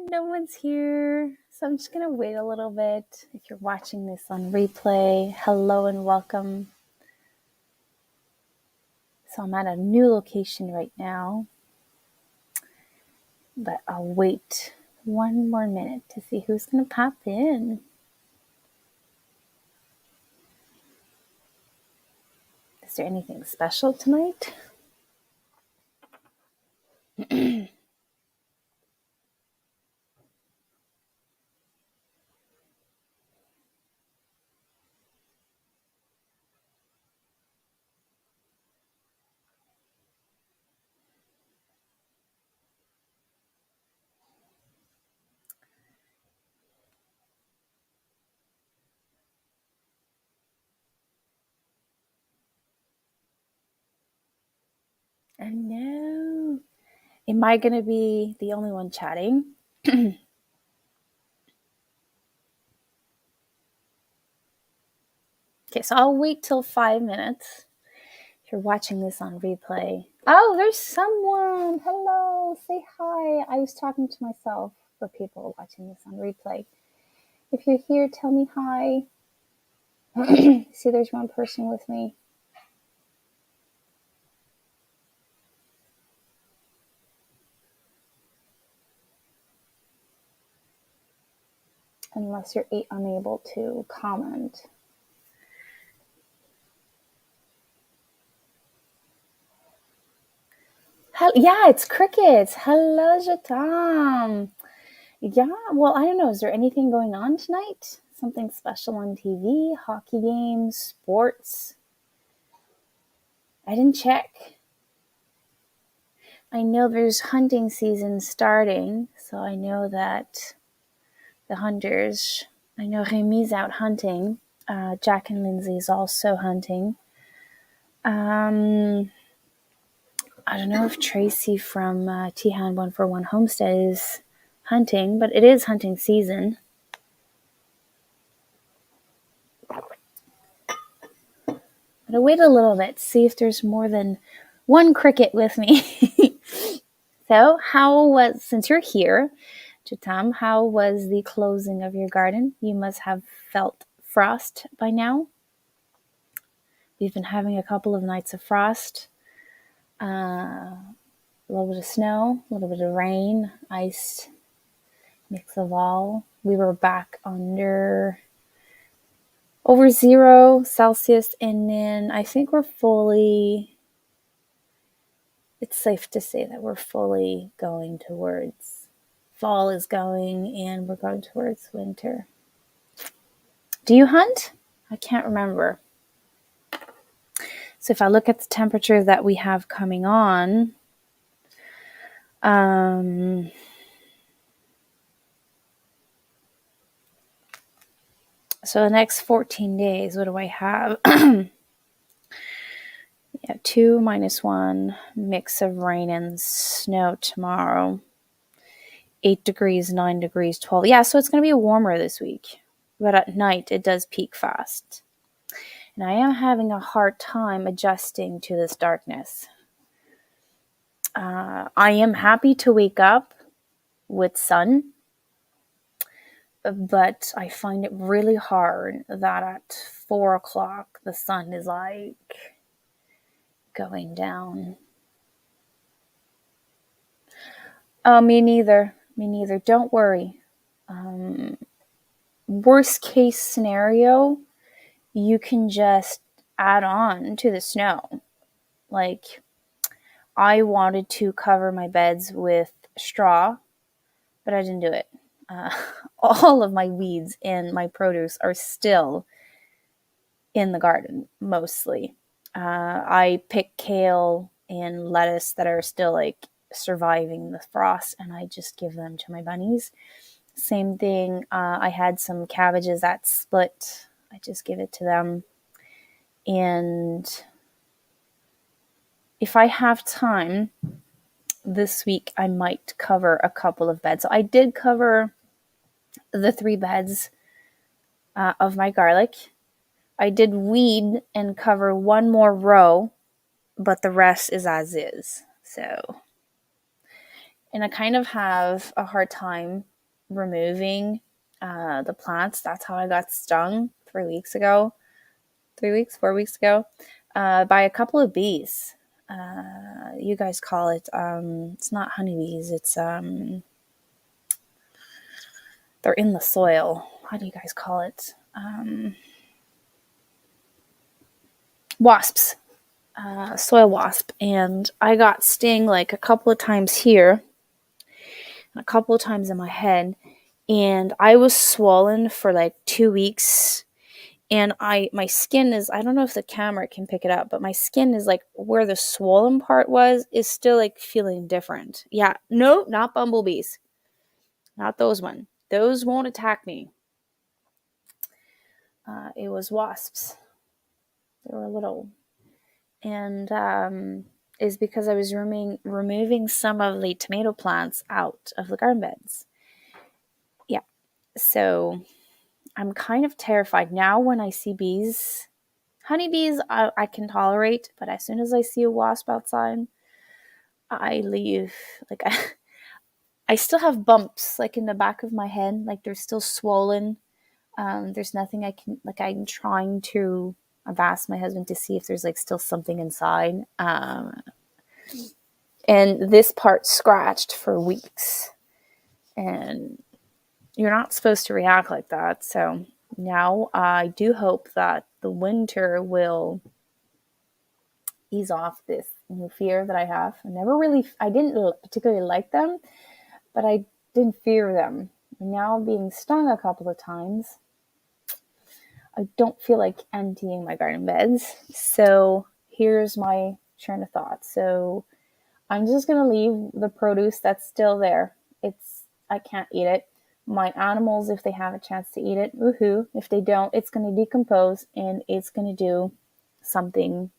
no one's here. So I'm just going to wait a little bit. If you're watching this on replay, hello and welcome. So I'm at a new location right now, but I'll wait one more minute to see who's going to pop in. Is there anything special tonight? I know. Am I going to be the only one chatting? Okay, so I'll wait till 5 minutes. If you're watching this on replay. Oh, there's someone. Hello. Say hi. I was talking to myself for people watching this on replay. If you're here, tell me hi. See, there's one person with me. Unless you're unable to comment. Yeah, it's crickets. Hello, Jatam. Yeah, well, I don't know. Is there anything going on tonight? Something special on TV? Hockey games? Sports? I didn't check. I know there's hunting season starting, so I know that the hunters, I know Remy's out hunting. Jack and Lindsay's also hunting. I don't know if Tracy from Tihan 141 Homestead is hunting, but it is hunting season. But I'll wait a little bit, see if there's more than one cricket with me. So, since you're here, Jatam, how was the closing of your garden? You must have felt frost by now. We've been having a couple of nights of frost, a little bit of snow, a little bit of rain, ice, mix of all. We were back under over 0 Celsius, and then I think it's safe to say that we're fully going towards fall is going, and we're going towards winter. Do you hunt? I can't remember. So if I look at the temperature that we have coming on, so the next 14 days, what do I have? 2 -1, mix of rain and snow tomorrow. 8 degrees, 9 degrees, 12. Yeah, so it's going to be warmer this week. But at night, it does peak fast. And I am having a hard time adjusting to this darkness. I am happy to wake up with sun, but I find it really hard that at 4 o'clock the sun is like going down. Oh, me neither. Don't worry. Worst case scenario, you can just add on to the snow. Like, I wanted to cover my beds with straw, but I didn't do it. All of my weeds and my produce are still in the garden, mostly. I pick kale and lettuce that are still like surviving the frost, and I just give them to my bunnies. Same thing, I had some cabbages that split. I just give it to them. And if I have time this week, I might cover a couple of beds. So I did cover the 3 beds of my garlic. I did weed and cover 1 more row, but the rest is as is. So, and I kind of have a hard time removing the plants. That's how I got stung 3 weeks ago. 3 weeks, 4 weeks ago, by a couple of bees. You guys call it, it's not honeybees, it's, they're in the soil. How do you guys call it? Wasps, soil wasp. And I got sting like a couple of times here, and a couple of times in my head. And I was swollen for like 2 weeks. And my skin is, I don't know if the camera can pick it up, but my skin is like where the swollen part was is still like feeling different. Yeah, no, not bumblebees. Not those one. Those won't attack me. It was wasps. They were little. And is because I was removing some of the tomato plants out of the garden beds. Yeah. So I'm kind of terrified now when I see bees. Honeybees I can tolerate, but as soon as I see a wasp outside, I leave. Like I still have bumps like in the back of my head, like they're still swollen. There's nothing I can, like I'm trying to, I've asked my husband to see if there's like still something inside. And this part scratched for weeks. And you're not supposed to react like that. So now I do hope that the winter will ease off this new fear that I have. I didn't particularly like them, but I didn't fear them. Now being stung a couple of times, I don't feel like emptying my garden beds. So here's my train of thought. So I'm just going to leave the produce that's still there. I can't eat it. My animals, if they have a chance to eat it, woohoo. If they don't, it's going to decompose and it's going to do something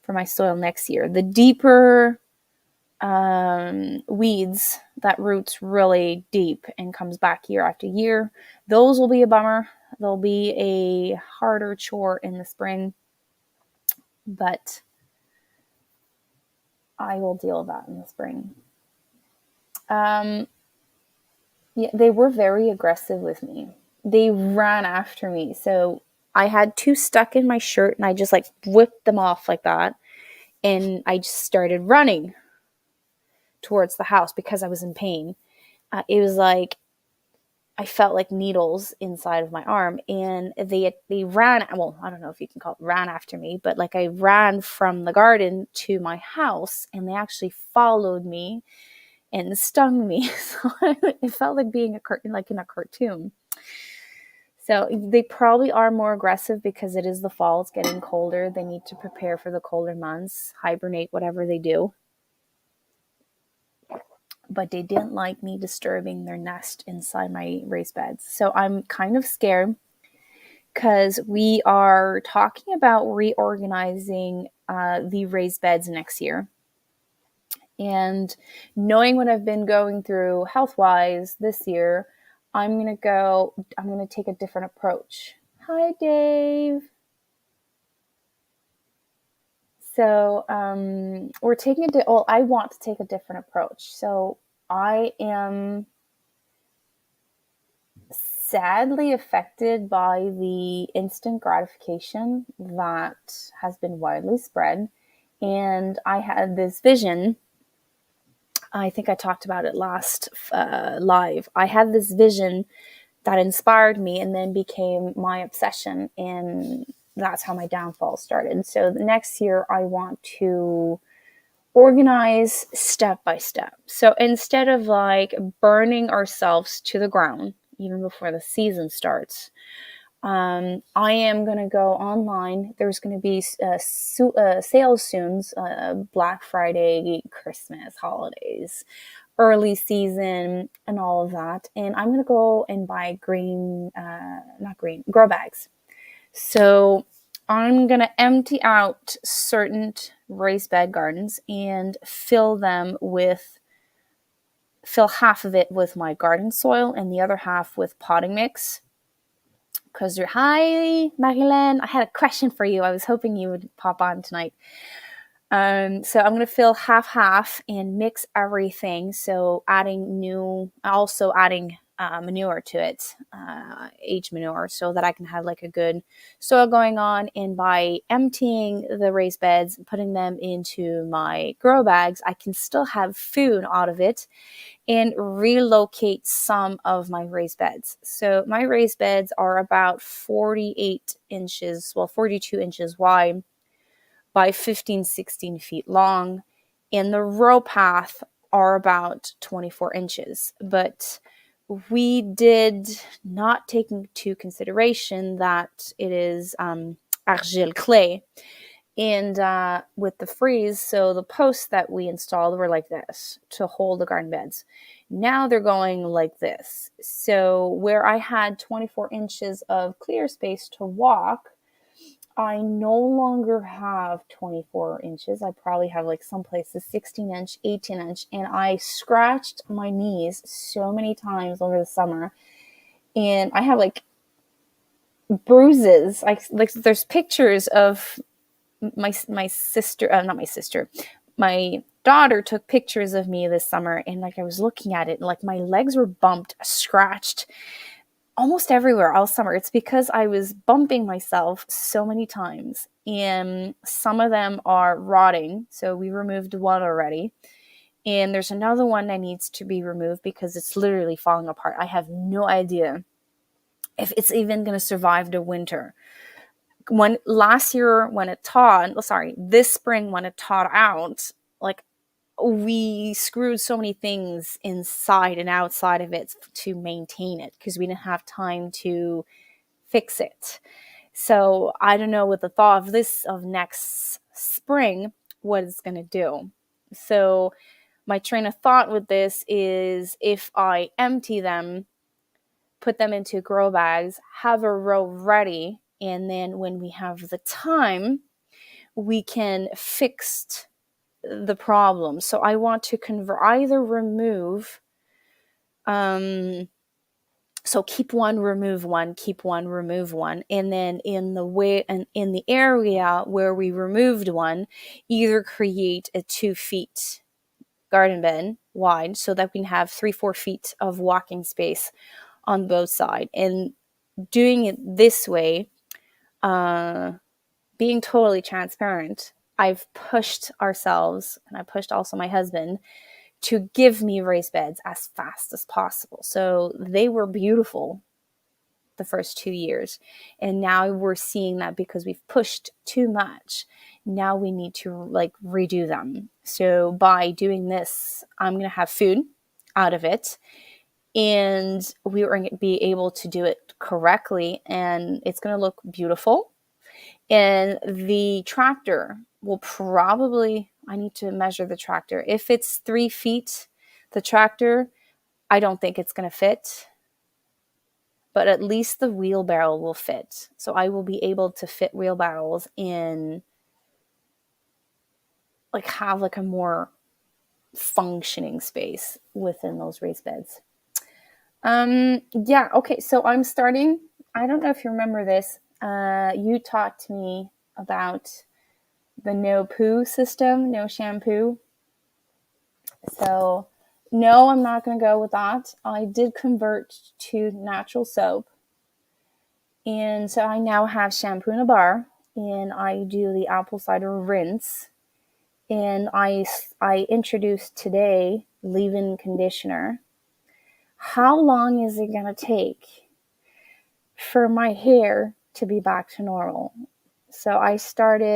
for my soil next year. The deeper weeds that roots really deep and comes back year after year, those will be a bummer. They'll be a harder chore in the spring, but I will deal with that in the spring. Yeah, they were very aggressive with me. They ran after me. So I had two stuck in my shirt and I just like whipped them off like that. And I just started running towards the house because I was in pain. It was like I felt like needles inside of my arm, and they ran. Well, I don't know if you can call it ran after me, but like I ran from the garden to my house, and they actually followed me and stung me. So it felt like being like in a cartoon. So they probably are more aggressive because it is the fall. It's getting colder. They need to prepare for the colder months, hibernate, whatever they do. But they didn't like me disturbing their nest inside my raised beds. So I'm kind of scared because we are talking about reorganizing the raised beds next year. And knowing what I've been going through health-wise this year, I'm going to take a different approach. Hi, Dave. So we're taking I want to take a different approach. So I am sadly affected by the instant gratification that has been widely spread. And I had this vision. I think I talked about it last live. I had this vision that inspired me and then became my obsession. And that's how my downfall started. So the next year I want to organize step by step. So instead of like burning ourselves to the ground, even before the season starts, I am going to go online. There's going to be sales soon, Black Friday, Christmas, holidays, early season, and all of that. And I'm going to go and buy grow bags. So I'm going to empty out certain raised bed gardens and fill half of it with my garden soil and the other half with potting mix. Because hi, Marilyn, I had a question for you. I was hoping you would pop on tonight. So I'm going to fill half and mix everything. So also adding manure to it, H manure, so that I can have like a good soil going on. And by emptying the raised beds, putting them into my grow bags, I can still have food out of it and relocate some of my raised beds. So my raised beds are about 48 inches, well, 42 inches wide by 15, 16 feet long. And the row path are about 24 inches. But we did not take into consideration that it is argile clay. And with the freeze, so the posts that we installed were like this to hold the garden beds. Now they're going like this. So where I had 24 inches of clear space to walk, I no longer have 24 inches. I probably have like some places 16 inch, 18 inch. And I scratched my knees so many times over the summer. And I have like bruises. Like there's pictures of my sister, not my sister, my daughter took pictures of me this summer, and like I was looking at it and like my legs were bumped, scratched almost everywhere all summer. It's because I was bumping myself so many times, and some of them are rotting. So we removed one already, and there's another one that needs to be removed because it's literally falling apart. I have no idea if it's even going to survive the winter. This spring when it thawed out, like we screwed so many things inside and outside of it to maintain it because we didn't have time to fix it. So I don't know with the thaw of next spring what it's going to do. So my train of thought with this is if I empty them, put them into grow bags, have a row ready, and then when we have the time, we can fix the problem. So I want to either remove, so keep one, remove one, keep one, remove one, and then in the area where we removed one, either create a 2 feet garden bed wide so that we can have 3-4 feet of walking space on both sides. And doing it this way, being totally transparent, I've pushed ourselves, and I pushed also my husband, to give me raised beds as fast as possible. So they were beautiful the first 2 years. And now we're seeing that because we've pushed too much, now we need to like redo them. So by doing this, I'm going to have food out of it, and we are going to be able to do it correctly, and it's going to look beautiful. And the tractor will probably, I need to measure the tractor. If it's 3 feet, the tractor, I don't think it's going to fit, but at least the wheelbarrow will fit. So I will be able to fit wheelbarrows in, like have like a more functioning space within those raised beds. Yeah, okay, so I'm starting, I don't know if you remember this, you talked to me about the no poo system, no shampoo. So no, I'm not going to go with that. I did convert to natural soap. And so I now have shampoo in a bar, and I do the apple cider rinse. And I introduced today leave-in conditioner. How long is it going to take for my hair to be back to normal? So I started,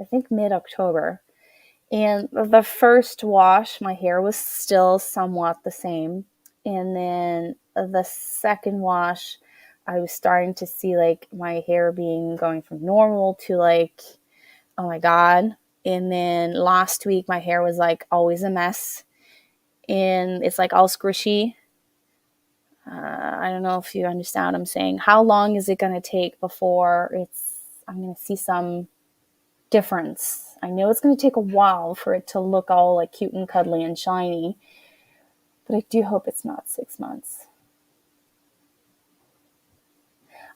I think, mid-October. And the first wash, my hair was still somewhat the same. And then the second wash, I was starting to see like my hair going from normal to like, oh my God. And then last week, my hair was like always a mess. And it's like all squishy. I don't know if you understand what I'm saying. How long is it going to take before I'm going to see some difference? I know it's going to take a while for it to look all like cute and cuddly and shiny, but I do hope it's not 6 months.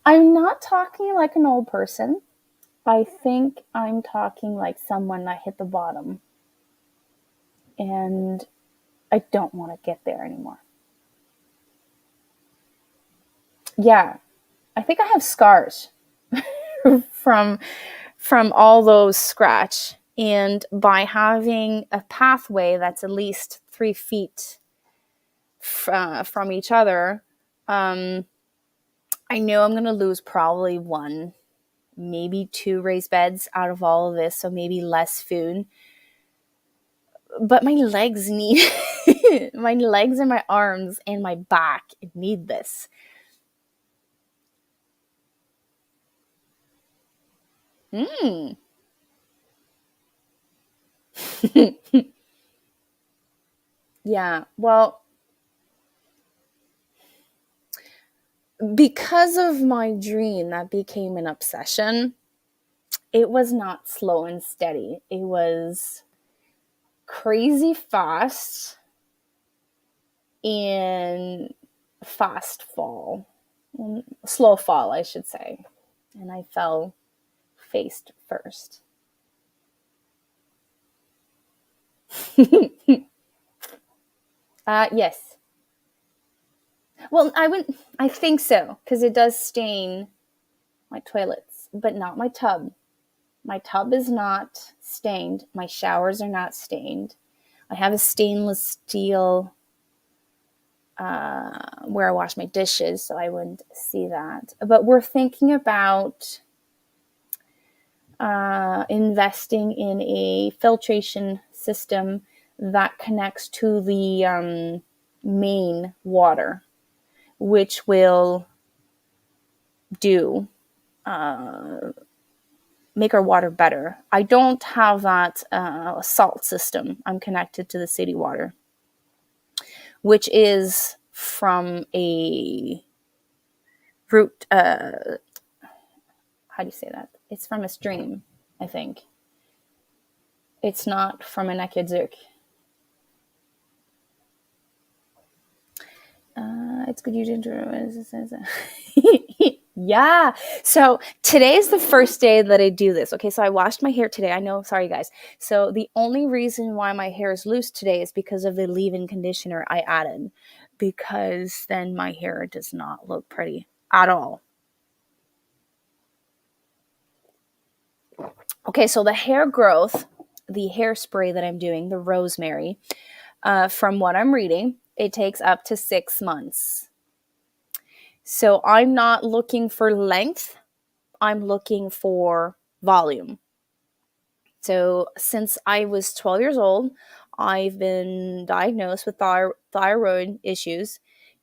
I'm not talking like an old person. I think I'm talking like someone that hit the bottom. And I don't want to get there anymore. Yeah, I think I have scars from all those scratch. And by having a pathway that's at least 3 feet from each other, I know I'm going to lose probably one, maybe two raised beds out of all of this. So maybe less food. But my legs need, my legs and my arms and my back need this. Mm. Yeah. Well, because of my dream that became an obsession, it was not slow and steady. It was crazy fast and fast fall. Slow fall, I should say. And I fell face first. Yes. Well, I think so, because it does stain my toilets, but not my tub. My tub is not stained. My showers are not stained. I have a stainless steel where I wash my dishes, so I wouldn't see that. But we're thinking about investing in a filtration system that connects to the main water, which will do make our water better. I don't have that salt system. I'm connected to the city water, which is from a root. How do you say that? It's from a stream, I think. It's not from an aqueduct. It's good you didn't. Yeah. So today is the first day that I do this. Okay, so I washed my hair today. I know, sorry guys. So the only reason why my hair is loose today is because of the leave-in conditioner I added. Because then my hair does not look pretty at all. Okay, so the hair growth, the hairspray that I'm doing, the rosemary, from what I'm reading, it takes up to 6 months. So I'm not looking for length. I'm looking for volume. So since I was 12 years old, I've been diagnosed with thyroid issues.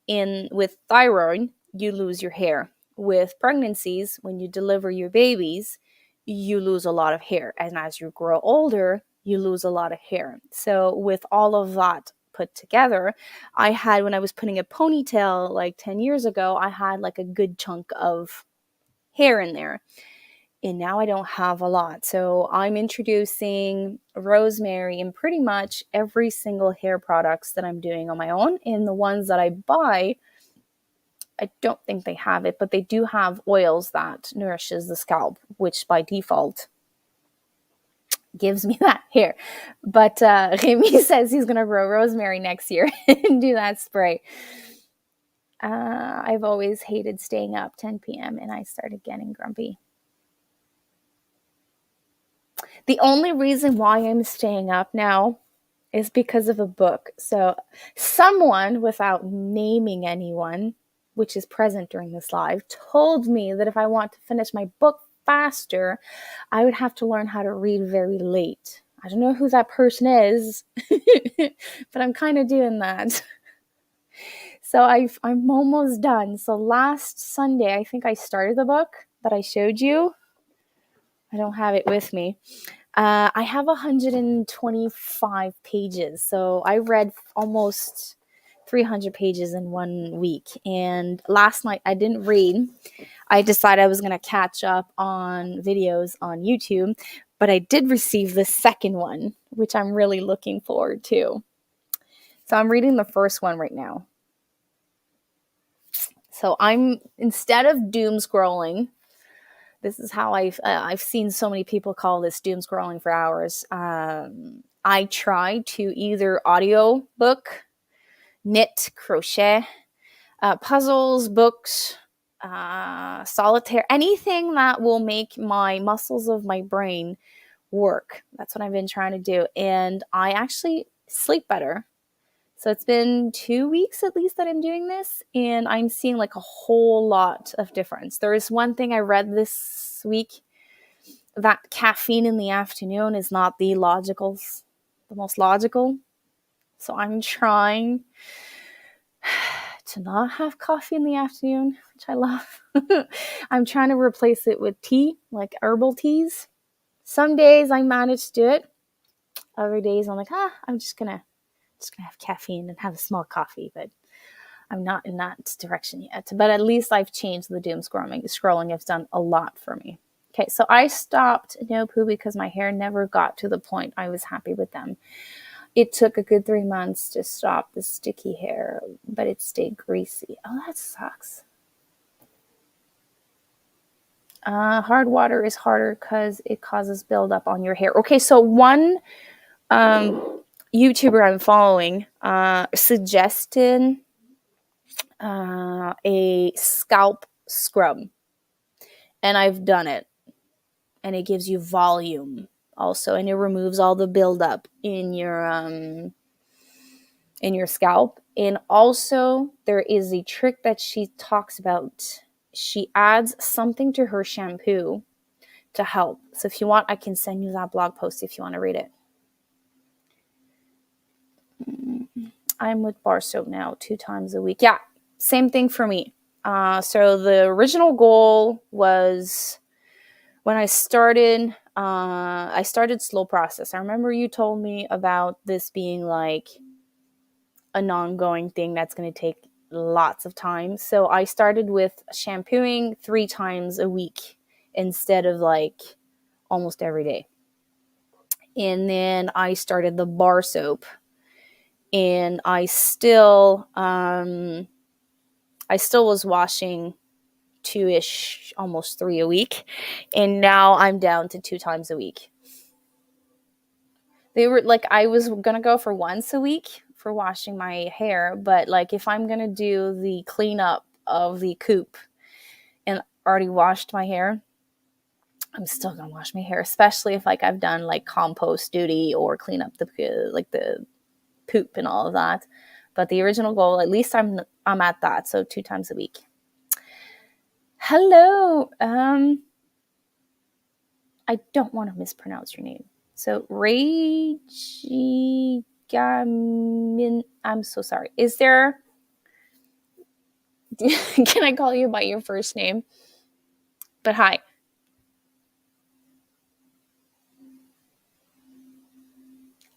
And with thyroid, you lose your hair. With pregnancies, when you deliver your babies, you lose a lot of hair. And as you grow older, you lose a lot of hair. So with all of that put together, I had, when I was putting a ponytail like 10 years ago, I had like a good chunk of hair in there. And now I don't have a lot. So I'm introducing rosemary in pretty much every single hair products that I'm doing on my own. And the ones that I buy, I don't think they have it, but they do have oils that nourishes the scalp, which by default gives me that hair. But Remy says he's going to grow rosemary next year and do that spray. I've always hated staying up 10 p.m. and I started getting grumpy. The only reason why I'm staying up now is because of a book. So someone, without naming anyone, which is present during this live, told me that if I want to finish my book faster, I would have to learn how to read very late. I don't know who that person is, but I'm kind of doing that. So I'm almost done. So last Sunday, I think I started the book that I showed you. I don't have it with me. I have 125 pages. So I read almost 300 pages in 1 week. And last night I didn't read. I decided I was going to catch up on videos on YouTube. But I did receive the second one, which I'm really looking forward to. So I'm reading the first one right now. So instead of doom scrolling, this is how I've seen so many people call this doom scrolling for hours. I try to either audio book, knit, crochet, puzzles, books, solitaire, anything that will make my muscles of my brain work. That's what I've been trying to do. And I actually sleep better. So it's been 2 weeks at least that I'm doing this, and I'm seeing like a whole lot of difference. There is one thing I read this week, that caffeine in the afternoon is not the most logical. So I'm trying to not have coffee in the afternoon, which I love. I'm trying to replace it with tea, like herbal teas. Some days I manage to do it. Other days I'm like, I'm just gonna have caffeine and have a small coffee, but I'm not in that direction yet. But at least I've changed the doom scrolling. It's done a lot for me. Okay, so I stopped no poo because my hair never got to the point I was happy with them. It took a good 3 months to stop the sticky hair, but it stayed greasy. Oh, that sucks. Hard water is harder because it causes buildup on your hair. Okay, so one YouTuber I'm following suggested a scalp scrub, and I've done it, and it gives you volume also, and it removes all the buildup in your scalp. And also there is a trick that she talks about. She adds something to her shampoo to help. So if you want, I can send you that blog post if you want to read it. I'm with bar soap now 2 times a week. Yeah, same thing for me. So the original goal was, when I started slow process. I remember you told me about this being like an ongoing thing that's going to take lots of time. So I started with shampooing 3 times a week instead of like almost every day. And then I started the bar soap, and I still was washing 2-ish, almost 3 a week. And now I'm down to 2 times a week. They were like, I was going to go for once a week for washing my hair. But like, if I'm going to do the cleanup of the coop and already washed my hair, I'm still going to wash my hair, especially if like I've done like compost duty or clean up the poop and all of that. But the original goal, at least I'm at that. So 2 times a week. Hello. I don't want to mispronounce your name. So Regigamin, I'm so sorry. Is there, can I call you by your first name? But hi.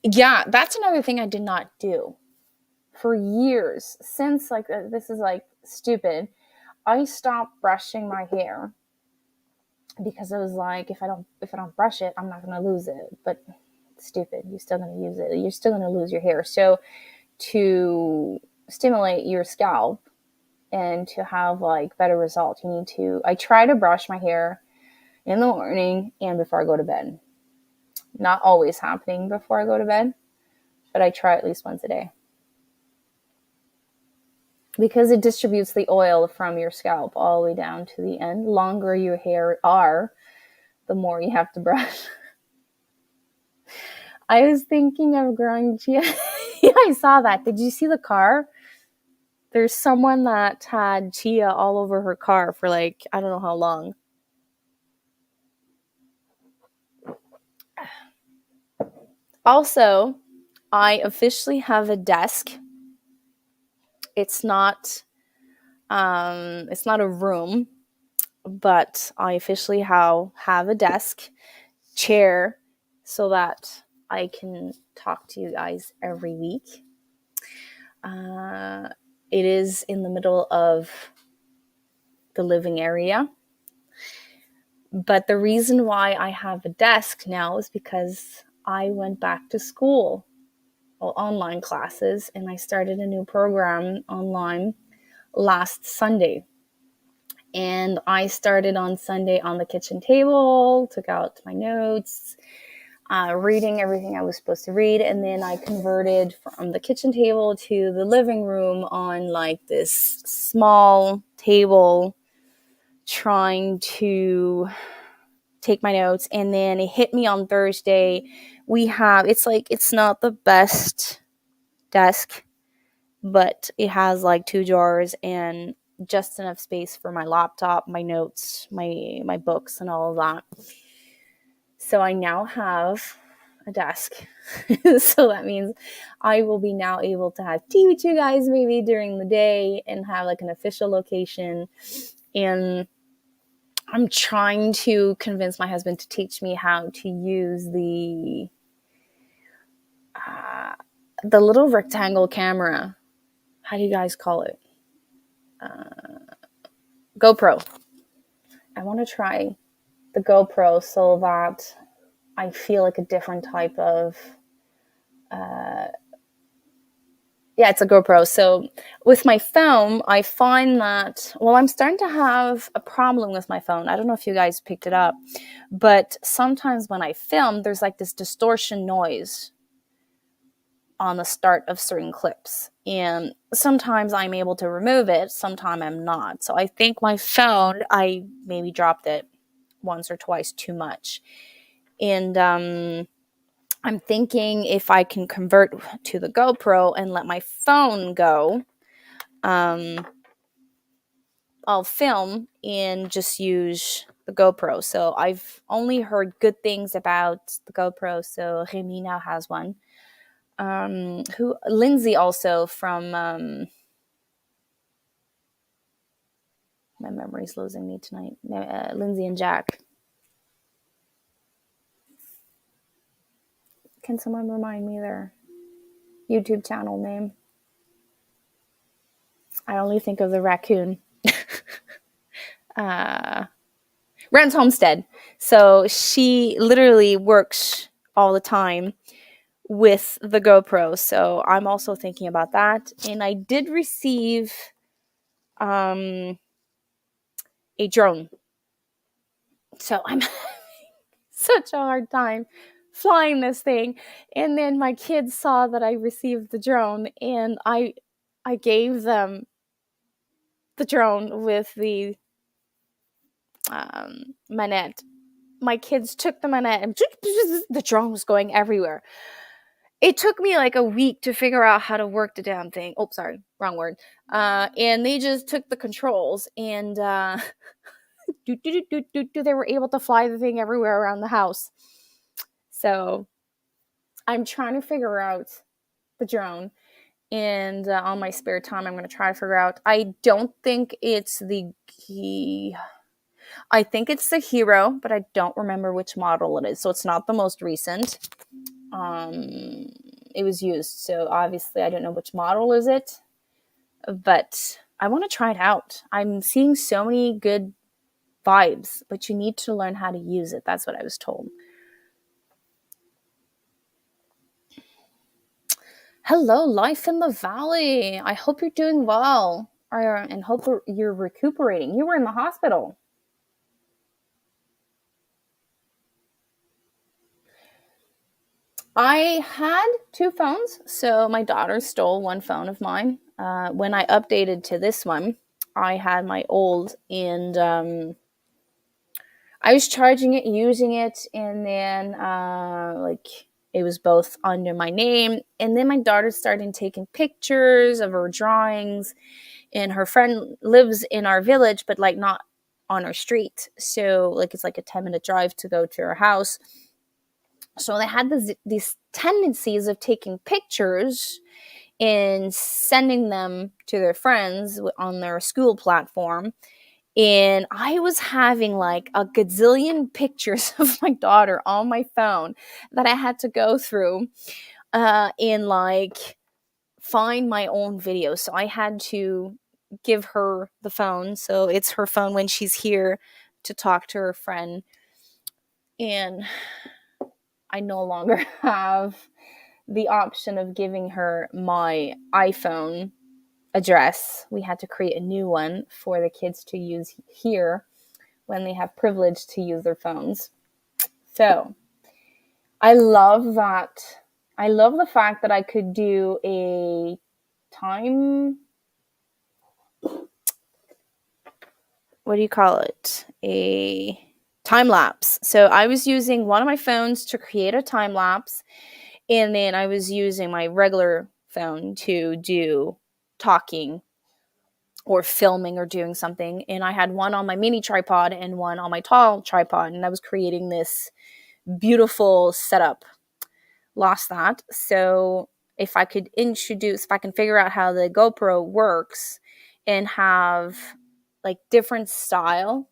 Yeah, that's another thing I did not do for years. Since like this is like stupid. I stopped brushing my hair because I was like, if I don't brush it, I'm not gonna lose it. But stupid, you're still gonna use it. You're still gonna lose your hair. So to stimulate your scalp and to have like better results, you need to, I try to brush my hair in the morning and before I go to bed. Not always happening before I go to bed, but I try at least once a day. Because it distributes the oil from your scalp all the way down to the end. Longer your hair are, the more you have to brush. I was thinking of growing chia. Yeah, I saw that. Did you see the car? There's someone that had chia all over her car for like, I don't know how long. Also, I officially have a desk. It's not a room, but I officially have a desk, chair, so that I can talk to you guys every week. It is in the middle of the living area. But the reason why I have a desk now is because I went back to school, online classes, and I started a new program online last Sunday. And I started on Sunday on the kitchen table, took out my notes. reading everything I was supposed to read. And then I converted from the kitchen table to the living room on like this small table, trying to take my notes. And then it hit me on Thursday. It's not the best desk, but it has like 2 drawers and just enough space for my laptop, my notes, my books, and all of that. So I now have a desk. So that means I will be now able to have tea with you guys maybe during the day and have like an official location. And I'm trying to convince my husband to teach me how to use the little rectangle camera. How do you guys call it? GoPro. I want to try the GoPro so that I feel like a different type of it's a GoPro. So with my phone, I find that, I'm starting to have a problem with my phone. I don't know if you guys picked it up, but sometimes when I film, there's like this distortion noise on the start of certain clips. And sometimes I'm able to remove it, sometimes I'm not. So I think my phone, I maybe dropped it once or twice too much. And I'm thinking if I can convert to the GoPro and let my phone go, I'll film and just use the GoPro. So I've only heard good things about the GoPro. So Remy now has one. Lindsay also from, my memory's losing me tonight. Lindsay and Jack. Can someone remind me their YouTube channel name? I only think of the raccoon. Ren's Homestead. So she literally works all the time with the GoPro. So I'm also thinking about that. And I did receive a drone. So I'm such a hard time flying this thing. And then my kids saw that I received the drone, and I gave them the drone with the manette. My kids took the manette and the drone was going everywhere. It took me like a week to figure out how to work the damn thing. Oh, sorry, wrong word. And they just took the controls and they were able to fly the thing everywhere around the house. So I'm trying to figure out the drone. And on my spare time, I'm going to try to figure out. I don't think it's I think it's the Hero, but I don't remember which model it is. So it's not the most recent. It was used. So obviously I don't know which model is it. But I want to try it out. I'm seeing so many good vibes, but you need to learn how to use it. That's what I was told. Hello, Life in the Valley. I hope you're doing well, and hope you're recuperating. You were in the hospital. I had 2 phones. So my daughter stole one phone of mine. When I updated to this one, I had my old, and I was charging it, using it, and then it was both under my name. And then my daughter started taking pictures of her drawings, and her friend lives in our village, but like not on our street. So like it's like a 10-minute drive to go to her house. So they had these tendencies of taking pictures and sending them to their friends on their school platform. And I was having like a gazillion pictures of my daughter on my phone that I had to go through and like find my own videos. So I had to give her the phone. So it's her phone when she's here to talk to her friend. And I no longer have the option of giving her my iPhone address. We had to create a new one for the kids to use here when they have privilege to use their phones. So I love that. I love the fact that I could do a time, what do you call it? A time lapse. So I was using one of my phones to create a time lapse, and then I was using my regular phone to do talking or filming or doing something. And I had one on my mini tripod and one on my tall tripod, and I was creating this beautiful setup. Lost that. So if I could introduce, if I can figure out how the GoPro works and have like different style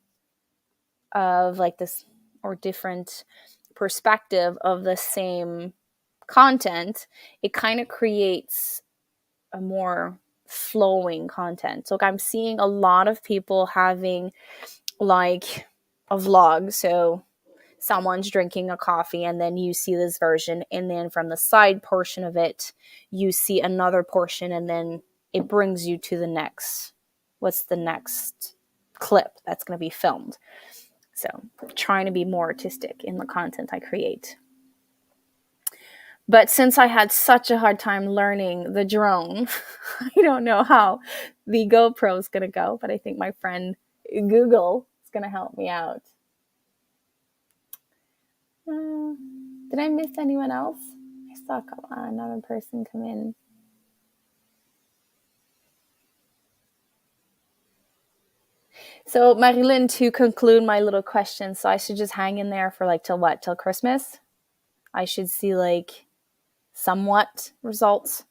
of like this, or different perspective of the same content, it kind of creates a more flowing content. So like, I'm seeing a lot of people having like a vlog. So someone's drinking a coffee and then you see this version, and then from the side portion of it you see another portion, and then it brings you to the next, what's the next clip that's going to be filmed. So trying to be more artistic in the content I create. But since I had such a hard time learning the drone, I don't know how the GoPro is going to go, but I think my friend Google is going to help me out. Did I miss anyone else? I saw another person come in. So, Marilyn, to conclude my little question, so I should just hang in there for like till what? Till Christmas? I should see like somewhat results.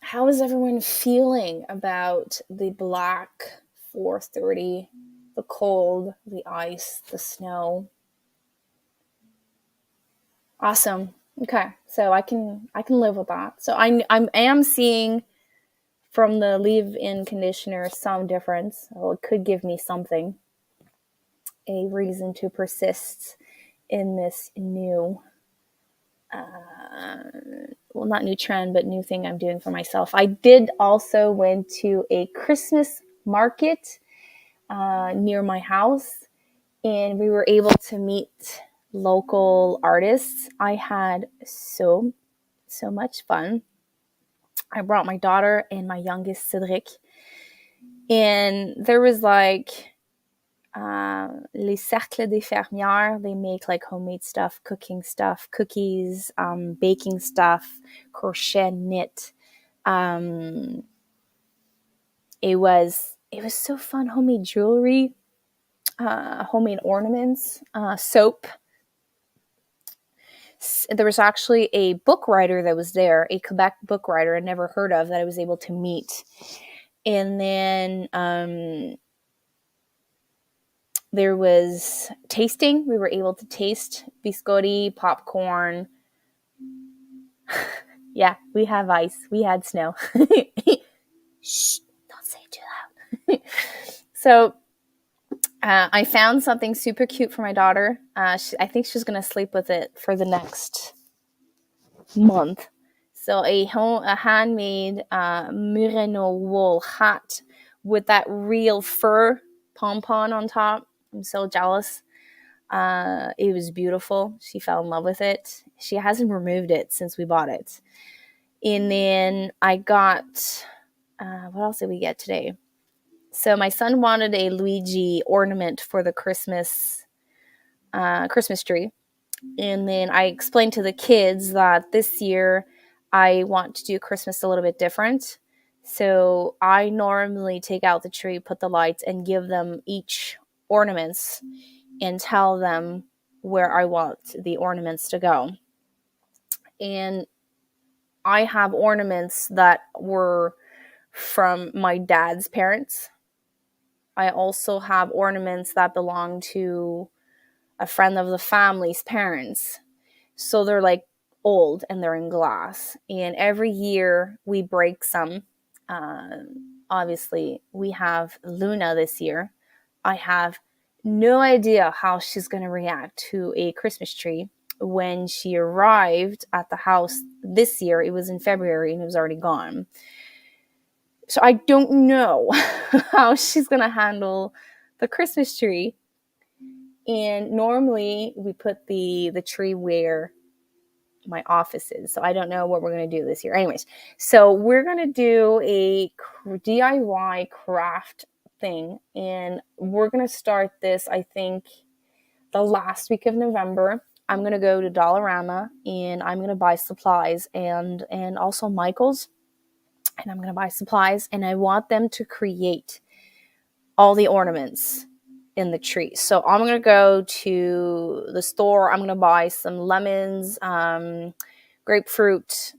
How is everyone feeling about the black 4:30, the cold, the ice, the snow? Awesome. Okay, so I can live with that. So I am seeing from the leave-in conditioner some difference. Well, it could give me something, a reason to persist in this new, well, not new trend, but new thing I'm doing for myself. I did also went to a Christmas market near my house, and we were able to meet local artists. I had so much fun. I brought my daughter and my youngest Cedric, and there was like les cercles des fermières. They make like homemade stuff, cooking stuff, cookies, baking stuff, crochet, knit. It was so fun. Homemade jewelry, homemade ornaments, soap. There was actually a book writer that was there, a Quebec book writer I never heard of, that I was able to meet. And then there was tasting. We were able to taste biscotti, popcorn. Yeah, we have ice. We had snow. Shh, don't say it too loud. So I found something super cute for my daughter. I think she's going to sleep with it for the next month. So a handmade merino wool hat with that real fur pompon on top. I'm so jealous. It was beautiful. She fell in love with it. She hasn't removed it since we bought it. And then I got, what else did we get today? So my son wanted a Luigi ornament for the Christmas tree. And then I explained to the kids that this year I want to do Christmas a little bit different. So I normally take out the tree, put the lights, and give them each ornaments and tell them where I want the ornaments to go. And I have ornaments that were from my dad's parents. I also have ornaments that belong to a friend of the family's parents. So they're like old and they're in glass. And every year we break some. Obviously, we have Luna this year. I have no idea how she's going to react to a Christmas tree. When she arrived at the house this year, it was in February and it was already gone. So I don't know how she's going to handle the Christmas tree. And normally we put the tree where my office is. So I don't know what we're going to do this year. Anyways, so we're going to do a DIY craft thing. And we're going to start this, I think, the last week of November. I'm going to go to Dollarama and I'm going to buy supplies and also Michael's. And I'm going to buy supplies and I want them to create all the ornaments in the tree. So I'm going to go to the store. I'm going to buy some lemons, grapefruit,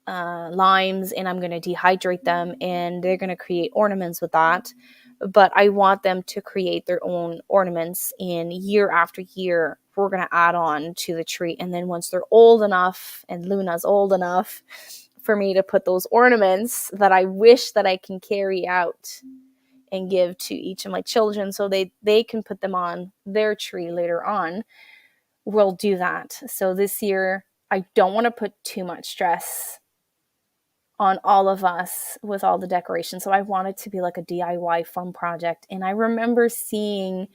limes, and I'm going to dehydrate them and they're going to create ornaments with that. But I want them to create their own ornaments, and year after year, we're going to add on to the tree. And then once they're old enough, and Luna's old enough for me to put those ornaments that I wish that I can carry out and give to each of my children so they can put them on their tree later on, we'll do that. So this year, I don't want to put too much stress on all of us with all the decorations. So I want it to be like a DIY fun project. And I remember seeing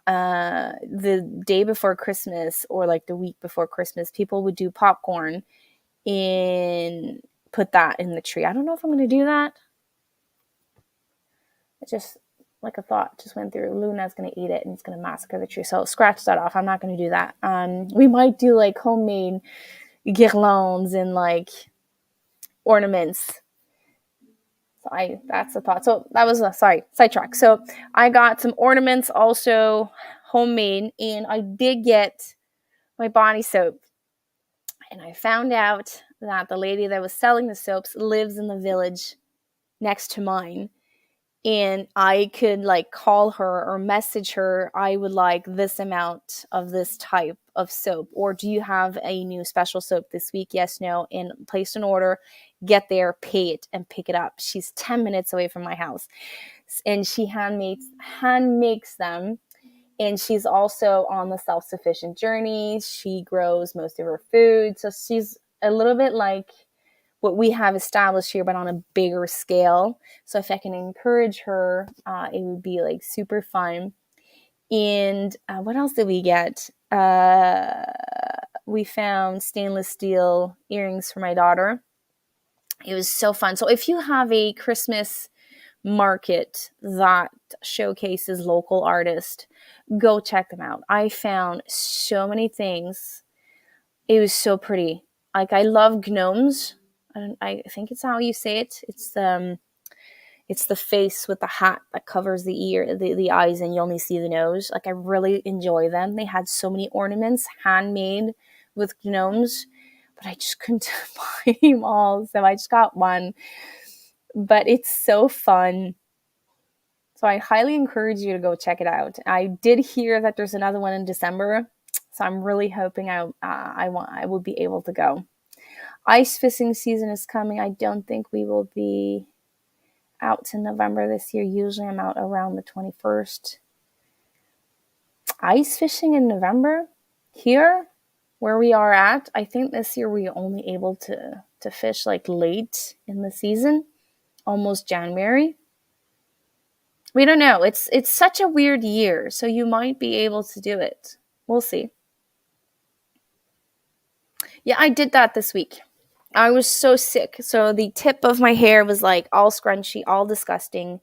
the day before Christmas or like the week before Christmas, people would do popcorn and put that in the tree. I don't know if I'm going to do that. It just like a thought just went through. Luna's going to eat it and it's going to massacre the tree. So scratch that off. I'm not going to do that. We might do like homemade guirlands and like ornaments. So that's the thought. So that was sidetrack. So I got some ornaments also homemade, and I did get my body soap. And I found out that the lady that was selling the soaps lives in the village next to mine. And I could like call her or message her, I would like this amount of this type of soap. Or do you have a new special soap this week? Yes, no. And place an order, get there, pay it, and pick it up. She's 10 minutes away from my house. And she hand makes them. And she's also on the self-sufficient journey. She grows most of her food. So she's a little bit like what we have established here, but on a bigger scale. So if I can encourage her, it would be like super fun. And what else did we get? We found stainless steel earrings for my daughter. It was so fun. So if you have a Christmas market that showcases local artists, go check them out. I found so many things. It was so pretty. Like, I love gnomes. I think it's how you say it. It's the face with the hat that covers the eyes, and you only see the nose. Like, I really enjoy them. They had so many ornaments handmade with gnomes, but I just couldn't buy them all, so I just got one. But it's so fun. So I highly encourage you to go check it out. I did hear that there's another one in December, so I'm really hoping I will be able to go. Ice fishing season is coming. I don't think we will be out in November this year. Usually I'm out around the 21st. Ice fishing in November? Here, where we are at, I think this year we're only able to fish like late in the season, almost January. We don't know. It's such a weird year, so you might be able to do it. We'll see. Yeah, I did that this week. I was so sick. So the tip of my hair was like all scrunchy, all disgusting.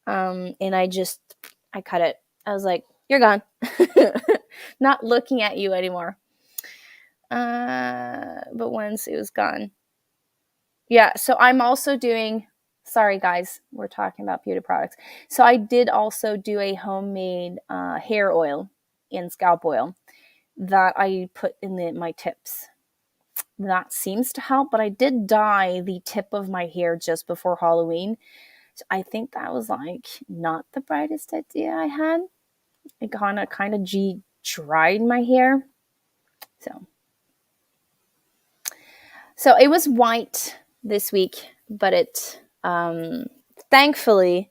And I cut it. I was like, you're gone. Not looking at you anymore. But once it was gone. Yeah, so I'm also doing, sorry guys, we're talking about beauty products. So I did also do a homemade hair oil and scalp oil that I put in my tips. That seems to help, but I did dye the tip of my hair just before Halloween. So I think that was like not the brightest idea I had. It kind of dried my hair. So it was white this week, but it thankfully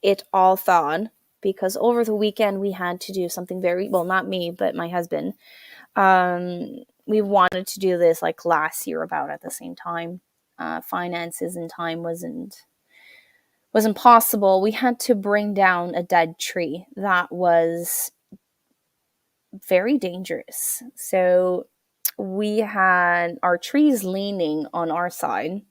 it all thawed, because over the weekend we had to do something not me, but my husband. We wanted to do this like last year about at the same time. Finances and time wasn't was impossible. We had to bring down a dead tree that was very dangerous. So we had our trees leaning on our side.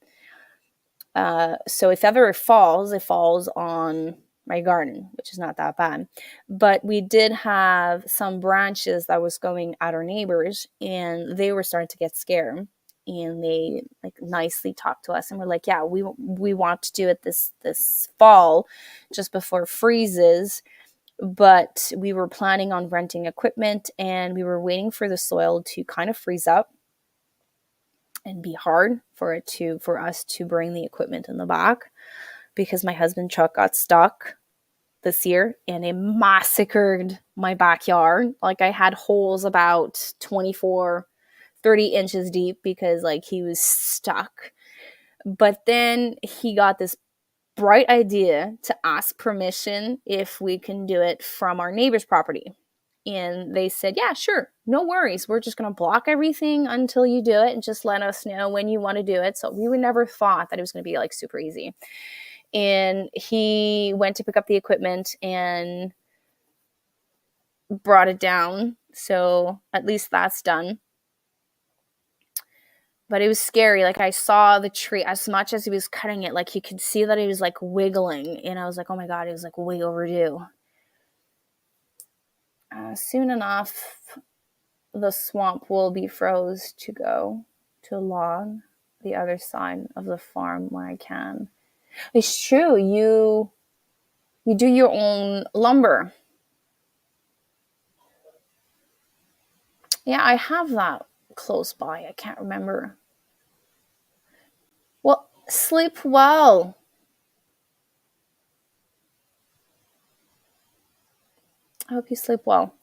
So if ever it falls on my garden, which is not that bad. But we did have some branches that was going at our neighbors, and they were starting to get scared. And they like nicely talked to us, and we're like, "Yeah, we want to do it this fall, just before it freezes." But we were planning on renting equipment, and we were waiting for the soil to kind of freeze up and be hard for us to bring the equipment in the back, because my husband's truck got stuck this year and it massacred my backyard. Like, I had holes about 24, 30 inches deep because like he was stuck. But then he got this bright idea to ask permission if we can do it from our neighbor's property. And they said, yeah, sure, no worries. We're just going to block everything until you do it and just let us know when you want to do it. So we would never thought that it was going to be like super easy. And he went to pick up the equipment and brought it down. So at least that's done. But it was scary. Like, I saw the tree as much as he was cutting it. Like, you could see that it was like wiggling. And I was like, oh my God, it was like way overdue. Soon enough, the swamp will be froze to go to log the other side of the farm when I can. It's true. You do your own lumber. Yeah, I have that close by. I can't remember. Well, sleep well. I hope you sleep well.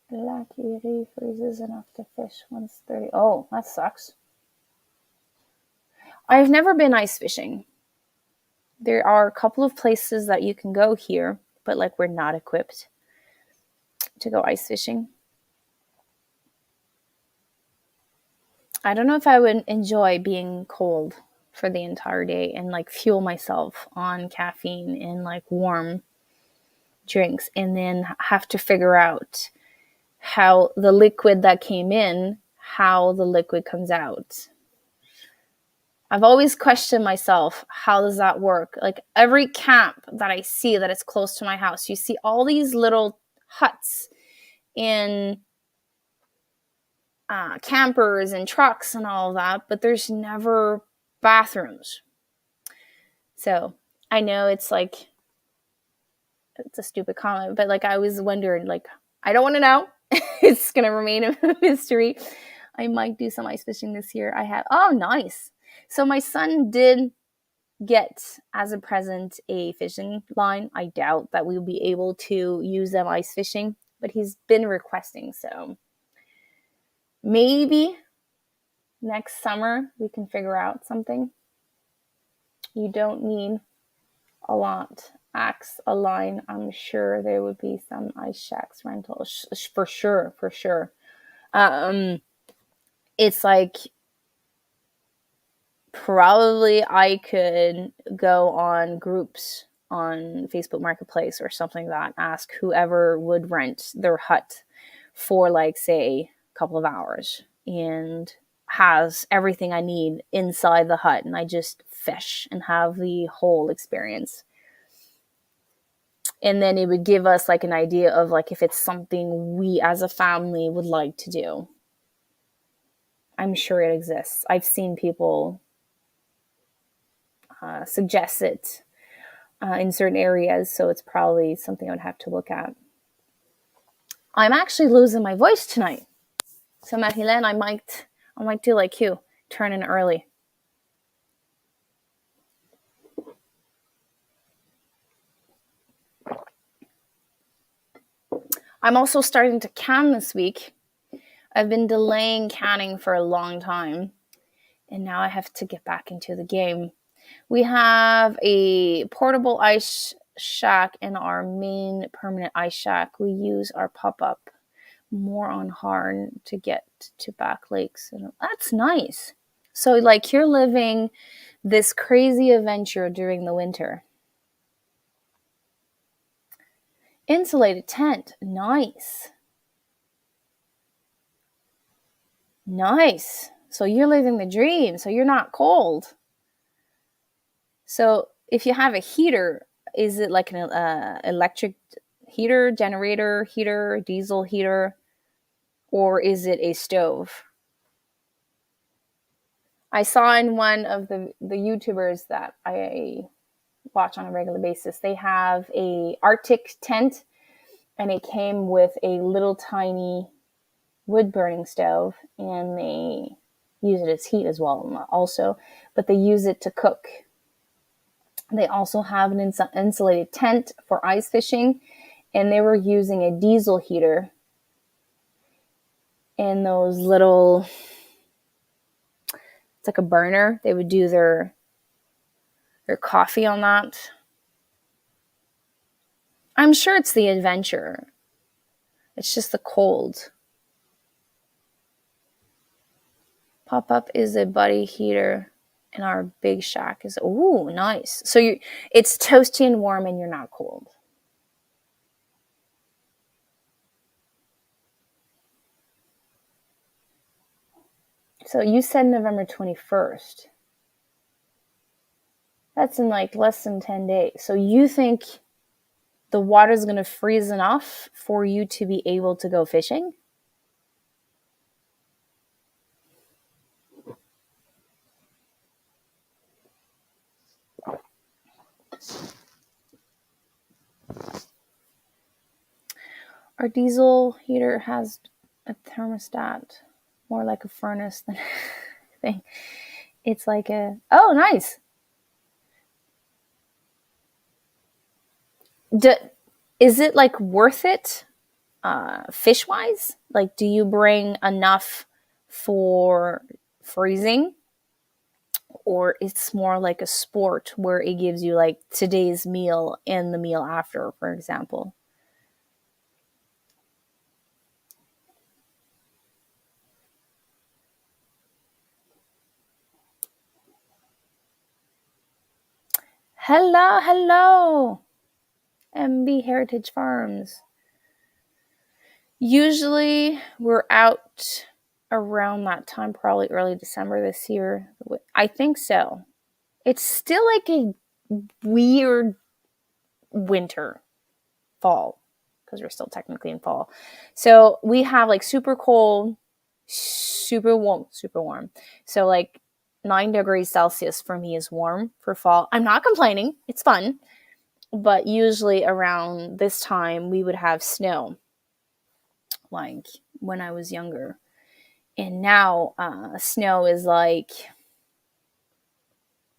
Black Erie freezes enough to fish once 30. Oh, that sucks. I've never been ice fishing. There are a couple of places that you can go here, but like, we're not equipped to go ice fishing. I don't know if I would enjoy being cold for the entire day and like fuel myself on caffeine and like warm drinks, and then have to figure out how the liquid that came in, how the liquid comes out. I've always questioned myself, how does that work? Like, every camp that I see that is close to my house, you see all these little huts in campers and trucks and all of that, but there's never bathrooms. So I know it's like, it's a stupid comment, but like, I was wondering, like, I don't want to know. It's going to remain a mystery. I might do some ice fishing this year. Oh, nice. So my son did get as a present a fishing line. I doubt that we'll be able to use them ice fishing, but he's been requesting. So maybe next summer we can figure out something. You don't need a lot. Axe, a line. I'm sure there would be some ice shacks rentals for sure. It's like, probably I could go on groups on Facebook Marketplace or something like that, ask whoever would rent their hut for like, say, a couple of hours, and has everything I need inside the hut, and I just fish and have the whole experience. And then it would give us like an idea of like, if it's something we as a family would like to do. I'm sure it exists. I've seen people suggest it in certain areas, so it's probably something I would have to look at. I'm actually losing my voice tonight, so Marilyn, I might do like you, turn in early. I'm also starting to can this week. I've been delaying canning for a long time, and now I have to get back into the game. We have a portable ice shack in our main permanent ice shack. We use our pop-up more on hard to get to back lakes. And that's nice. So like, you're living this crazy adventure during the winter. Insulated tent. Nice. Nice. So you're living the dream. So you're not cold. So if you have a heater, is it like an electric heater, generator heater, diesel heater, or is it a stove? I saw in one of the YouTubers that I watch on a regular basis, they have a Arctic tent, and it came with a little tiny wood burning stove, and they use it as heat as well also, but they use it to cook. They also have an insulated tent for ice fishing, and they were using a diesel heater and those little, it's like a burner. They would do their coffee on that. I'm sure it's the adventure. It's just the cold. Pop up is a buddy heater, and our big shack is, ooh, nice. So it's toasty and warm, and you're not cold. So you said November 21st. That's in like less than 10 days. So you think the water's going to freeze enough for you to be able to go fishing? Our diesel heater has a thermostat, more like a furnace than anything. It's like oh, nice. Is it like worth it fish wise? Like, do you bring enough for freezing? Or it's more like a sport where it gives you like today's meal and the meal after, for example? Hello, MB Heritage Farms. Usually we're out around that time, probably early December this year. I think so. It's still like a weird winter, fall, because we're still technically in fall. So we have like super cold, super warm. So like 9 degrees Celsius for me is warm for fall. I'm not complaining. It's fun. But usually around this time we would have snow, like when I was younger. And now snow is like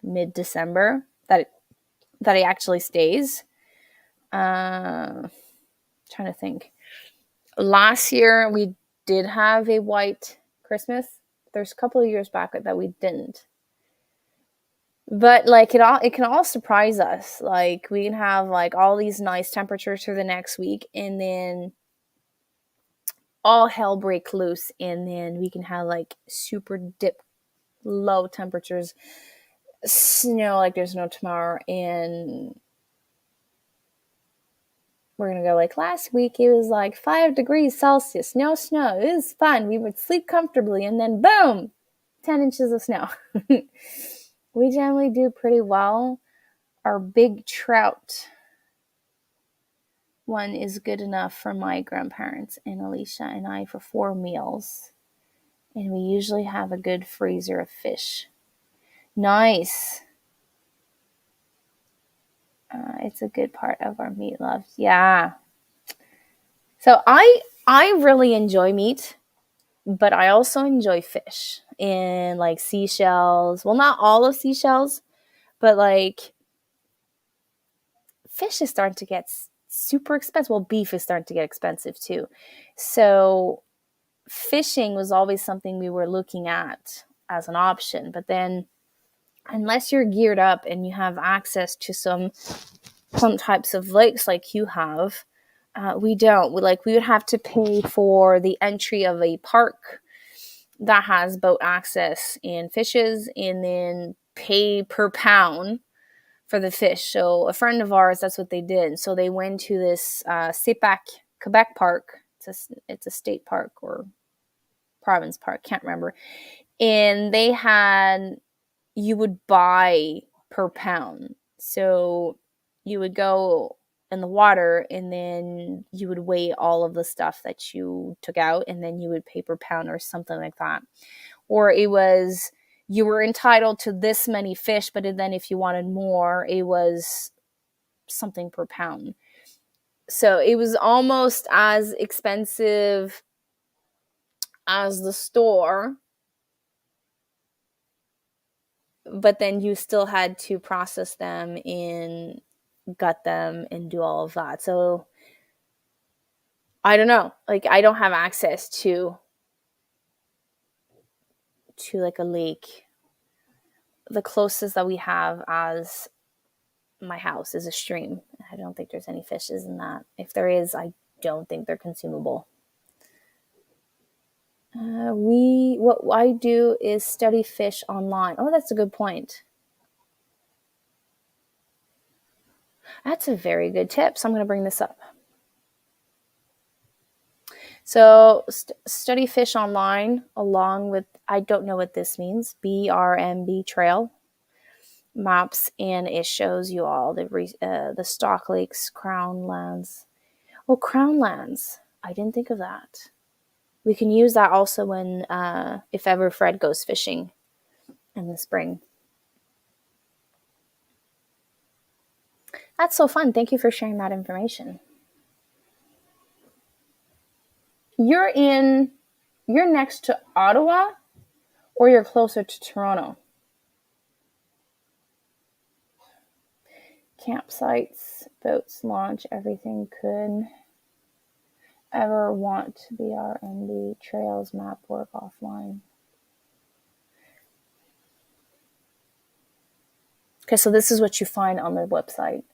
mid-December that it actually stays. Trying to think. Last year we did have a white Christmas. There's a couple of years back that we didn't. But like it can all surprise us. Like we can have like all these nice temperatures for the next week, and then all hell break loose, and then we can have like super dip low temperatures, snow like there's no tomorrow, and we're gonna go like last week it was like 5 degrees Celsius, no snow, it was fun, we would sleep comfortably, and then boom, 10 inches of snow. We generally do pretty well. Our big trout one is good enough for my grandparents and Alicia and I for 4 meals. And we usually have a good freezer of fish. Nice. It's a good part of our meat love. Yeah. So I really enjoy meat, but I also enjoy fish and like seashells. Well, not all of seashells, but like fish is starting to get super expensive. Well, beef is starting to get expensive too. So fishing was always something we were looking at as an option. But then unless you're geared up and you have access to some types of lakes like you have, we don't. We would have to pay for the entry of a park that has boat access and fishes, and then pay per pound for the fish. So a friend of ours, that's what they did. So they went to this Sepac Quebec park. It's a state park or province park, can't remember. And they had, you would buy per pound. So you would go in the water and then you would weigh all of the stuff that you took out and then you would pay per pound or something like that. Or it was, you were entitled to this many fish, but then if you wanted more, it was something per pound. So it was almost as expensive as the store, but then you still had to process them and gut them and do all of that. So I don't know. Like, I don't have access to like a lake. The closest that we have as my house is a stream. I don't think there's any fishes in that. If there is, I don't think they're consumable. What I do is study fish online. Oh, that's a good point. That's a very good tip. So I'm going to bring this up. So study fish online along with, I don't know what this means, BRMB trail maps, and it shows you all the stock lakes, crown lands. Oh, crown lands. I didn't think of that. We can use that also when, if ever Fred goes fishing in the spring. That's so fun. Thank you for sharing that information. You're next to Ottawa, or you're closer to Toronto? Campsites, boats, launch, everything could ever want to be R&B, trails, map work offline. Okay, so this is what you find on the website.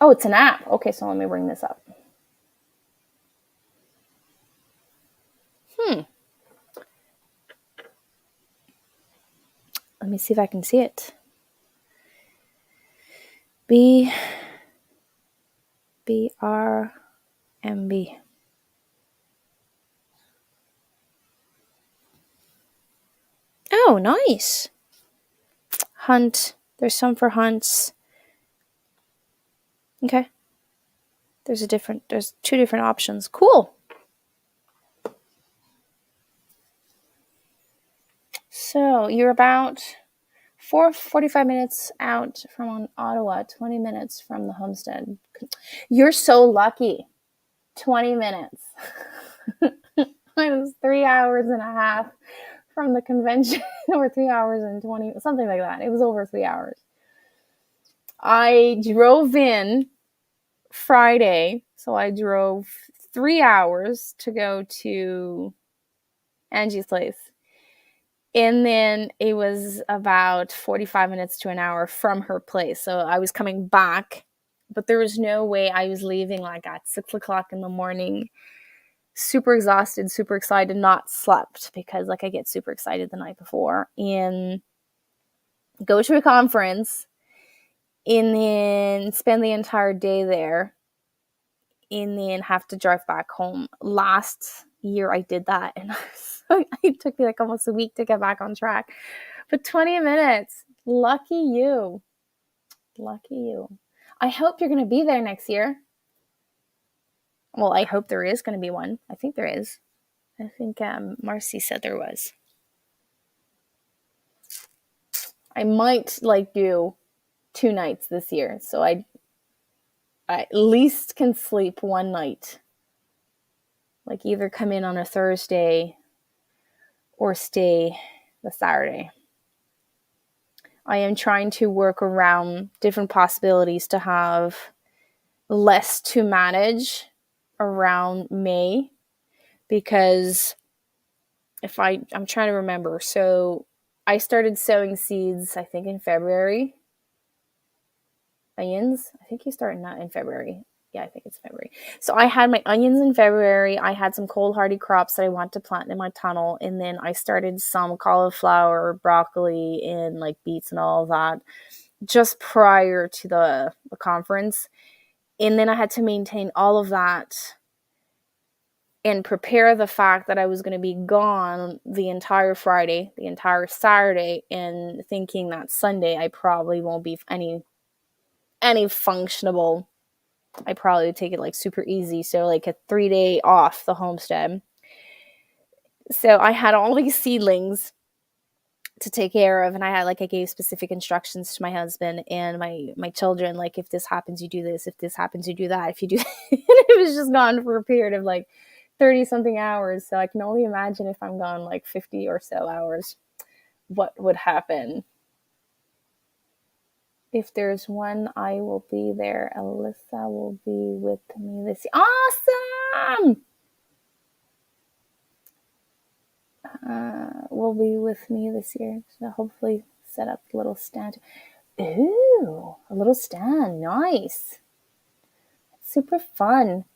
Oh, it's an app. Okay, so let me bring this up. Let me see if I can see it. BRMB. Oh, nice. Hunt. There's some for hunts. Okay. There's two different options. Cool. So you're about 45 minutes out from Ottawa, 20 minutes from the homestead. You're so lucky. 20 minutes. It was 3 hours and a half from the convention, or 3 hours and 20, something like that. It was over 3 hours. I drove in Friday, so I drove 3 hours to go to Angie's place. And then it was about 45 minutes to an hour from her place. So I was coming back, but there was no way I was leaving like at 6 o'clock in the morning. Super exhausted, super excited, not slept because like I get super excited the night before, and go to a conference and then spend the entire day there and then have to drive back home. Last year I did that, and it took me like almost a week to get back on track. But 20 minutes. Lucky you. Lucky you. I hope you're going to be there next year. Well, I hope there is going to be one. I think there is. I think Marcy said there was. I might like do 2 nights this year, so I at least can sleep one night. Like either come in on a Thursday or stay the Saturday. I am trying to work around different possibilities to have less to manage around May, because I'm trying to remember. So I started sowing seeds, I think in February. Onions, I think you start in February. Yeah, I think it's February. So I had my onions in February. I had some cold hardy crops that I want to plant in my tunnel. And then I started some cauliflower, broccoli, and like beets and all of that just prior to the conference. And then I had to maintain all of that and prepare the fact that I was going to be gone the entire Friday, the entire Saturday, and thinking that Sunday I probably won't be any functionable. I probably would take it like super easy. So like a 3-day off the homestead. So I had all these seedlings to take care of, and I gave specific instructions to my husband and my children, like, if this happens you do this, if this happens you do that, if you do and it was just gone for a period of like 30 something hours. So I can only imagine if I'm gone like 50 or so hours, what would happen. If there's one, I will be there. Alyssa will be with me this year. Awesome! Will be with me this year. So hopefully set up a little stand. Ooh, a little stand. Nice. Super fun.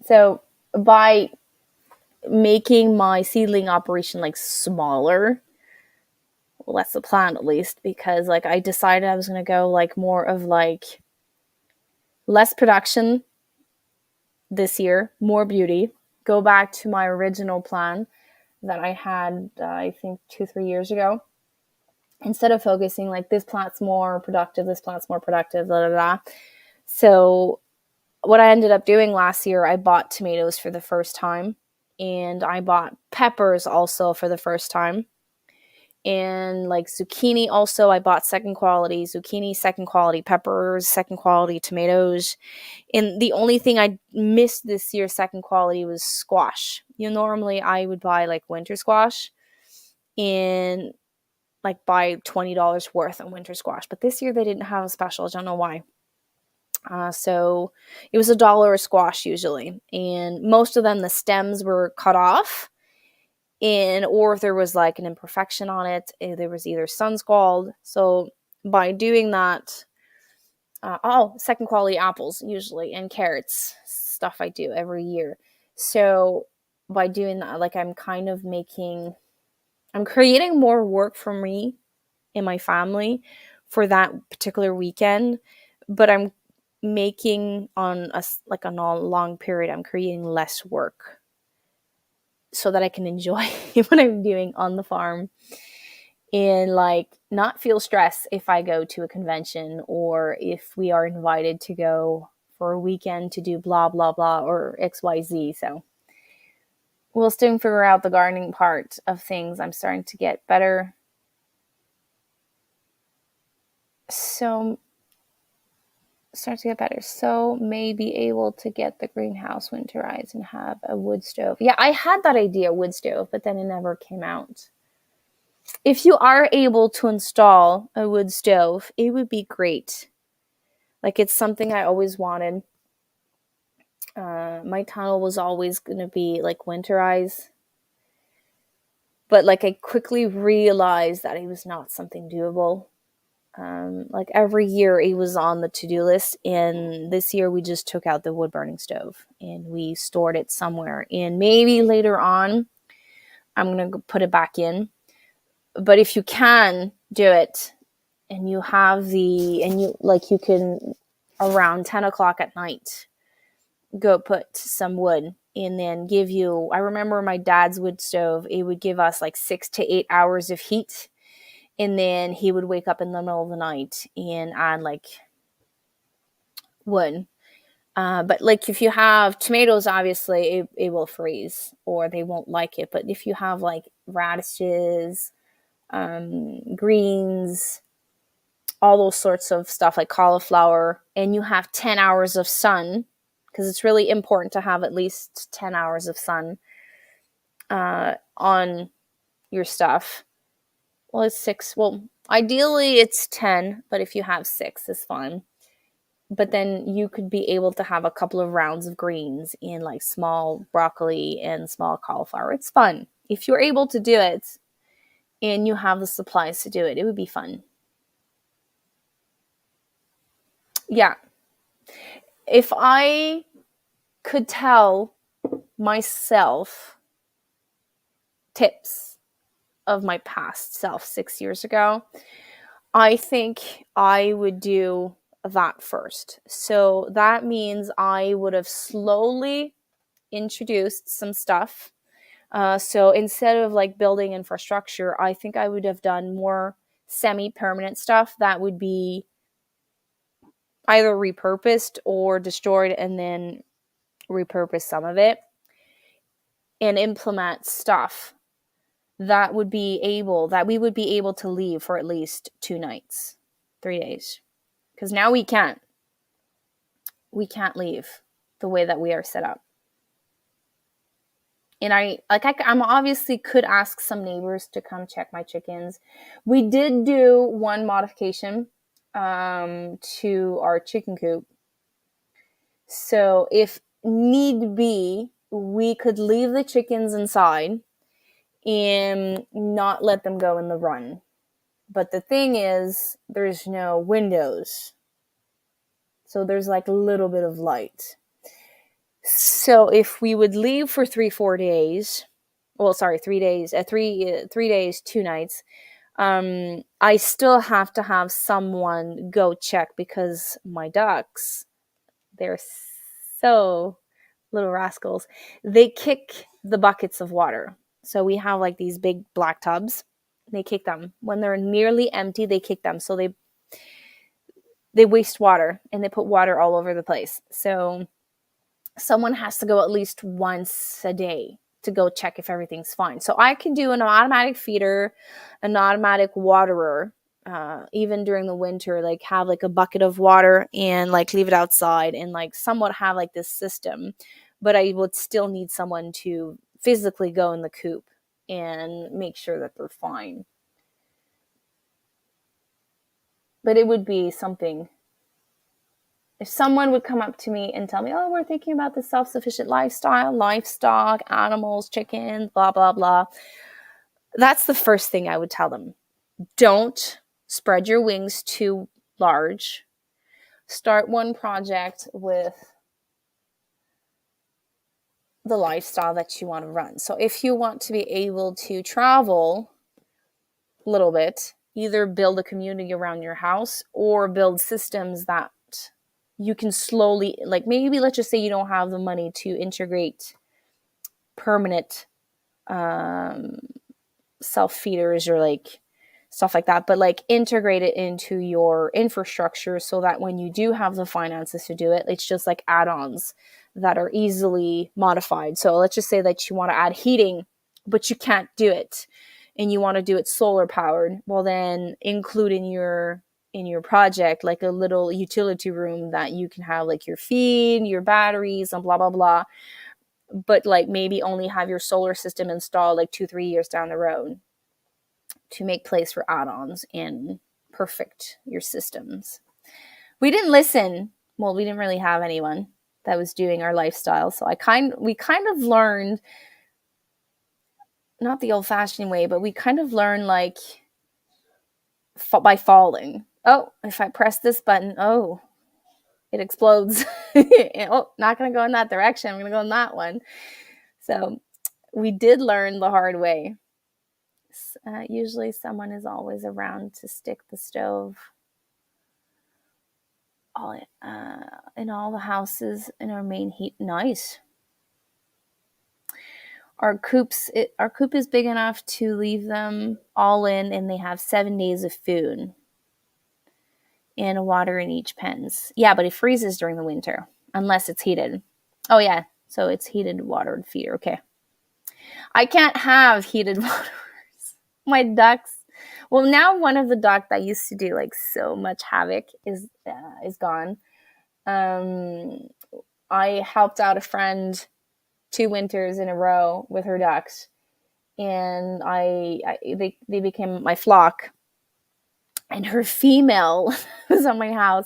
So by making my seedling operation like smaller, well, that's the plan at least, because like I decided I was going to go like more of like less production this year, more beauty, go back to my original plan that I had, I think 2-3 years ago. Instead of focusing like this plant's more productive, this plant's more productive, blah, blah, blah. So what I ended up doing last year, I bought tomatoes for the first time, and I bought peppers also for the first time. And like zucchini also, I bought second quality zucchini, second quality peppers, second quality tomatoes. And the only thing I missed this year second quality was squash. Normally I would buy like winter squash and like buy $20 worth of winter squash, but this year they didn't have a special. I don't know why. So it was $1 a squash usually, and most of them the stems were cut off, or if there was like an imperfection on it, there was either sun scald. So by doing that, second quality apples usually, and carrots, stuff I do every year. So by doing that, like I'm creating more work for me and my family for that particular weekend, but I'm making on a long period, I'm creating less work so that I can enjoy what I'm doing on the farm and like not feel stress if I go to a convention or if we are invited to go for a weekend to do blah blah blah or XYZ. So we'll still figure out the gardening part of things. I'm starting to get better. So may be able to get the greenhouse winterized and have a wood stove. Yeah, I had that idea, wood stove, but then it never came out. If you are able to install a wood stove, it would be great. Like, it's something I always wanted. My tunnel was always going to be like winterized, but like I quickly realized that it was not something doable. Like every year it was on the to-do list, and this year we just took out the wood burning stove and we stored it somewhere, and maybe later on I'm going to put it back in. But if you can do it and you can around 10 o'clock at night go put some wood and then I remember my dad's wood stove, it would give us like 6 to 8 hours of heat. And then he would wake up in the middle of the night and add like wood. But like if you have tomatoes, obviously it will freeze or they won't like it. But if you have like radishes, greens, all those sorts of stuff like cauliflower, and you have 10 hours of sun, because it's really important to have at least 10 hours of sun on your stuff. Well, it's 6. Well, ideally it's 10, but if you have 6, it's fine. But then you could be able to have a couple of rounds of greens in like small broccoli and small cauliflower. It's fun. If you're able to do it and you have the supplies to do it, it would be fun. Yeah. if I could tell myself tips of my past self 6 years ago, I think I would do that first. So that means I would have slowly introduced some stuff. So instead of like building infrastructure, I think I would have done more semi-permanent stuff that would be either repurposed or destroyed, and then repurpose some of it and implement stuff that we would be able to leave for at least 2 nights, 3 days. Because now we can't leave the way that we are set up. And I'm obviously could ask some neighbors to come check my chickens. We did do one modification to our chicken coop. So if need be, we could leave the chickens inside and not let them go in the run. But the thing is, there's no windows. So there's like a little bit of light. So if we would leave for 3 days, 3 days, 3 days, 2 nights, I still have to have someone go check, because my ducks, they're so little rascals. They kick the buckets of water. So we have like these big black tubs. They kick them. When they're nearly empty, they kick them. So they waste water, and they put water all over the place. So someone has to go at least once a day to go check if everything's fine. So I can do an automatic feeder, an automatic waterer, even during the winter, like have like a bucket of water and like leave it outside and like somewhat have like this system. But I would still need someone to physically go in the coop and make sure that they're fine. But it would be something. If someone would come up to me and tell me, oh, we're thinking about the self-sufficient lifestyle, livestock, animals, chickens, blah, blah, blah. That's the first thing I would tell them. Don't spread your wings too large. Start one project with the lifestyle that you want to run. So if you want to be able to travel a little bit, either build a community around your house or build systems that you can slowly, like maybe let's just say you don't have the money to integrate permanent self feeders or like stuff like that, but like integrate it into your infrastructure so that when you do have the finances to do it, it's just like add-ons that are easily modified. So let's just say that you want to add heating, but you can't do it and you want to do it solar powered. Well, then include in your project like a little utility room that you can have like your feed, your batteries, and blah blah blah, but like maybe only have your solar system installed like 2-3 years down the road to make place for add-ons and perfect your systems. We didn't listen. Well, we didn't really have anyone that was doing our lifestyle, so we kind of learned, not the old-fashioned way, but we kind of learned like by falling. Oh, if I press this button, oh, it explodes. Oh, not going to go in that direction. I'm going to go in that one. So we did learn the hard way. Usually someone is always around to stick the stove in all the houses in our main heat. Nice. Our coop is big enough to leave them all in, and they have 7 days of food and water in each pens. Yeah, but it freezes during the winter unless it's heated. Oh yeah, so it's heated watered feeder. Okay. I can't have heated waters. My ducks. Well, now one of the ducks that used to do like so much havoc is gone. I helped out a friend 2 winters in a row with her ducks, and they became my flock. And her female was on my house.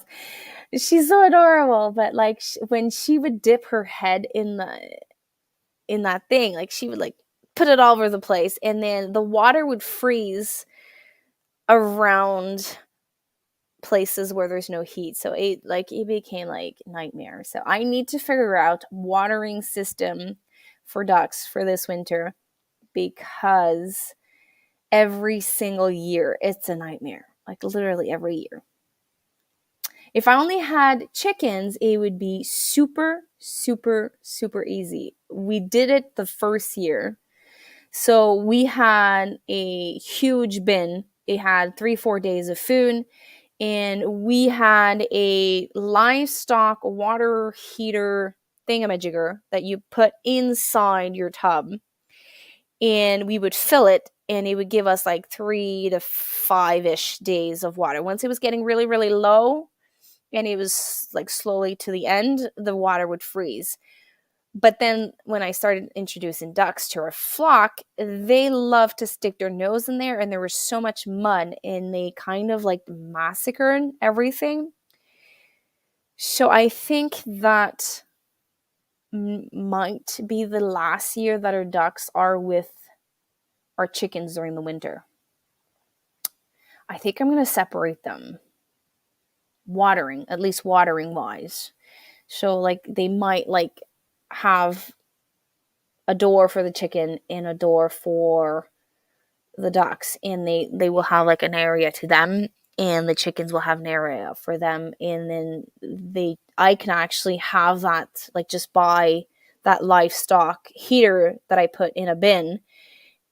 She's so adorable, but like when she would dip her head in that thing, like she would like put it all over the place, and then the water would freeze around places where there's no heat. So it became like nightmare. So I need to figure out watering system for ducks for this winter, because every single year it's a nightmare. Like literally every year. If I only had chickens, it would be super, super, super easy. We did it the first year. So we had a huge bin. It had 3-4 days of food. And we had a livestock water heater thingamajigger that you put inside your tub. And we would fill it, and it would give us like 3 to 5-ish days of water. Once it was getting really, really low, and it was like slowly to the end, the water would freeze. But then when I started introducing ducks to our flock, they love to stick their nose in there, and there was so much mud, and they kind of like massacred everything. So I think that might be the last year that our ducks are with our chickens during the winter. I think I'm going to separate them, watering, at least watering wise. So like they might like have a door for the chicken and a door for the ducks, and they will have like an area to them, and the chickens will have an area for them. And then I can actually have that, like just buy that livestock heater that I put in a bin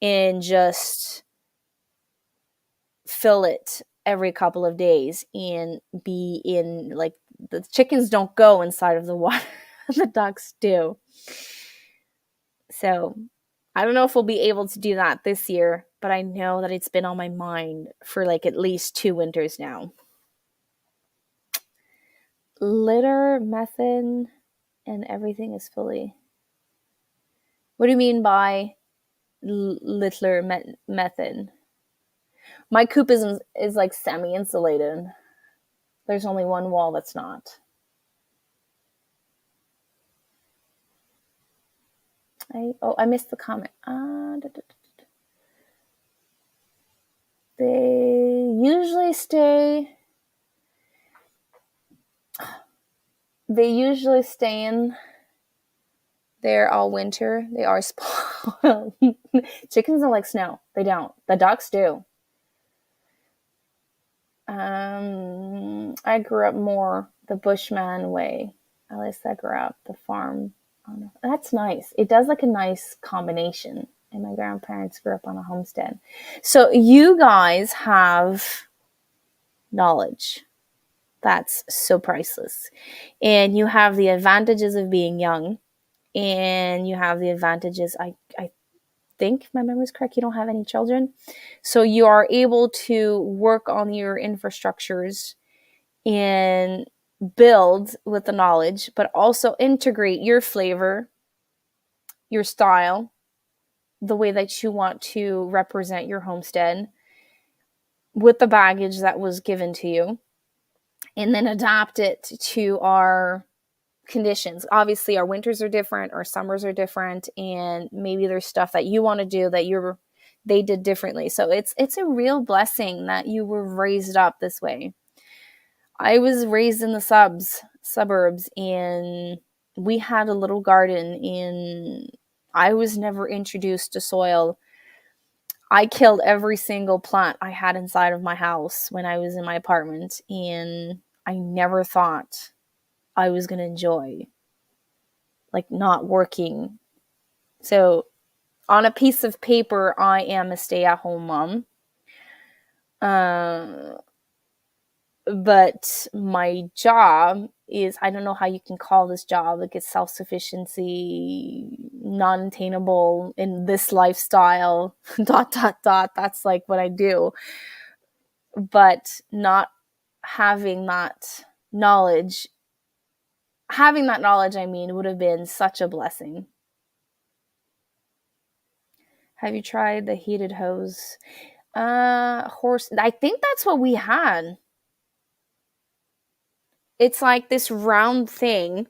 and just fill it every couple of days and be in, like, the chickens don't go inside of the water. The ducks do. So I don't know if we'll be able to do that this year, but I know that it's been on my mind for like at least 2 winters now. Litter method and everything is fully. What do you mean by litter method? My coop is like semi-insulated. There's only one wall that's not. I missed the comment. They usually stay. They usually stay in there all winter. They are spoiled. Chickens don't like snow. They don't. The ducks do. I grew up more the Bushman way. At least I grew up the farm. Oh, that's nice. It does like a nice combination. And my grandparents grew up on a homestead. So you guys have knowledge. That's so priceless. And you have the advantages of being young. And you have the advantages, I think, if my memory is correct, you don't have any children. So you are able to work on your infrastructures and build with the knowledge, but also integrate your flavor, your style, the way that you want to represent your homestead with the baggage that was given to you, and then adapt it to our conditions. Obviously, our winters are different, our summers are different, and maybe there's stuff that you want to do that they did differently. So it's a real blessing that you were raised up this way. I was raised in the suburbs, and we had a little garden, and I was never introduced to soil. I killed every single plant I had inside of my house when I was in my apartment, and I never thought I was going to enjoy like not working. So on a piece of paper, I am a stay-at-home mom. But my job is, I don't know how you can call this job, like it's self-sufficiency, non-attainable in this lifestyle, ... That's like what I do. But not having that knowledge, I mean, would have been such a blessing. Have you tried the heated hose? Horse, I think that's what we had. It's like this round thing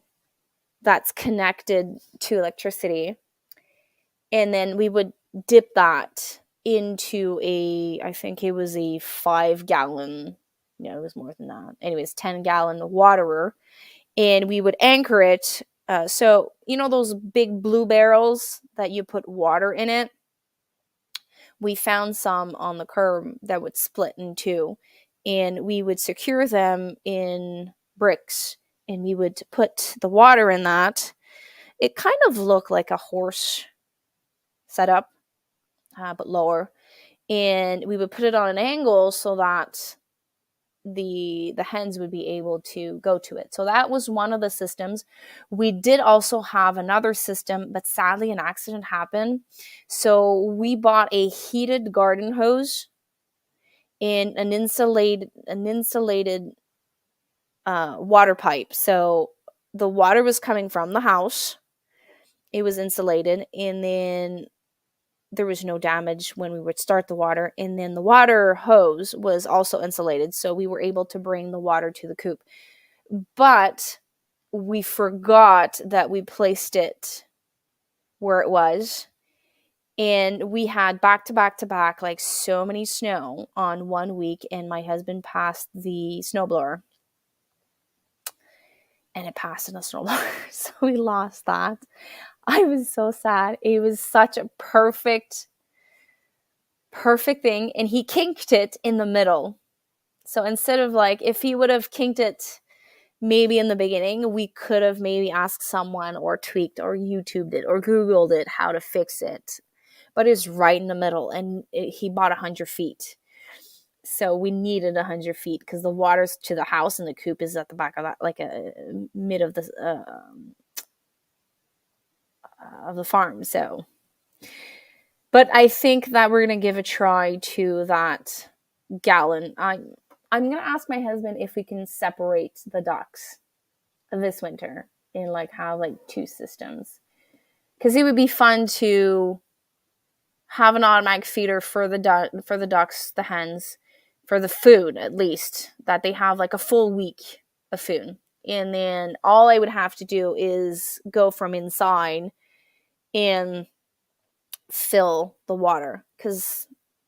that's connected to electricity. And then we would dip that into I think it was a 5-gallon No, it was more than that. Anyways, 10-gallon waterer, and we would anchor it. So you know those big blue barrels that you put water in it? We found some on the curb that would split in two, and we would secure them in bricks, and we would put the water in that. It kind of looked like a horse setup, but lower, and we would put it on an angle so that the hens would be able to go to it. So that was one of the systems. We did also have another system, but sadly an accident happened. So we bought a heated garden hose in an insulated water pipe. So the water was coming from the house. It was insulated, and then there was no damage when we would start the water. And then the water hose was also insulated, so we were able to bring the water to the coop. But we forgot that we placed it where it was. And we had back to back to back, like so many snow on one week. And my husband passed the snowblower. And it passed in a snowblower. So we lost that. I was so sad. It was such a perfect thing. And he kinked it in the middle. So instead of like, if he would have kinked it maybe in the beginning, we could have maybe asked someone or tweaked or YouTubed it or Googled it how to fix it. But it's right in the middle, and he bought 100 feet. So we needed 100 feet because the water's to the house and the coop is at the back of that, like a mid of the farm. So, but I think that we're gonna give a try to that gallon. I'm gonna ask my husband if we can separate the ducks this winter and like have like two systems, because it would be fun to have an automatic feeder for the ducks, the hens, for the food at least, that they have like a full week of food. And then all I would have to do is go from inside and fill the water, because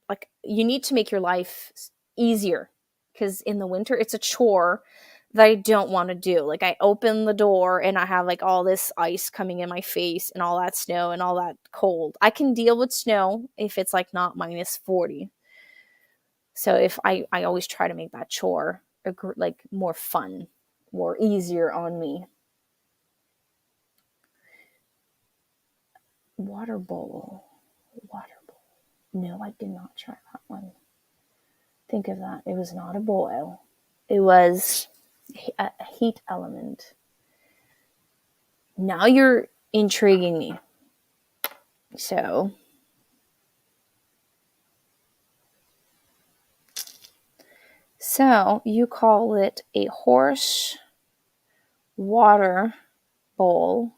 like you need to make your life easier, because in the winter it's a chore that I don't want to do. Like I open the door and I have like all this ice coming in my face and all that snow and all that cold. I can deal with snow if it's like not -40. So if I always try to make that chore like more fun, more easier on me. Water bowl. No, I did not try that one. Think of that. It was not a boil. It was a heat element. Now you're intriguing me. So you call it a horse water bowl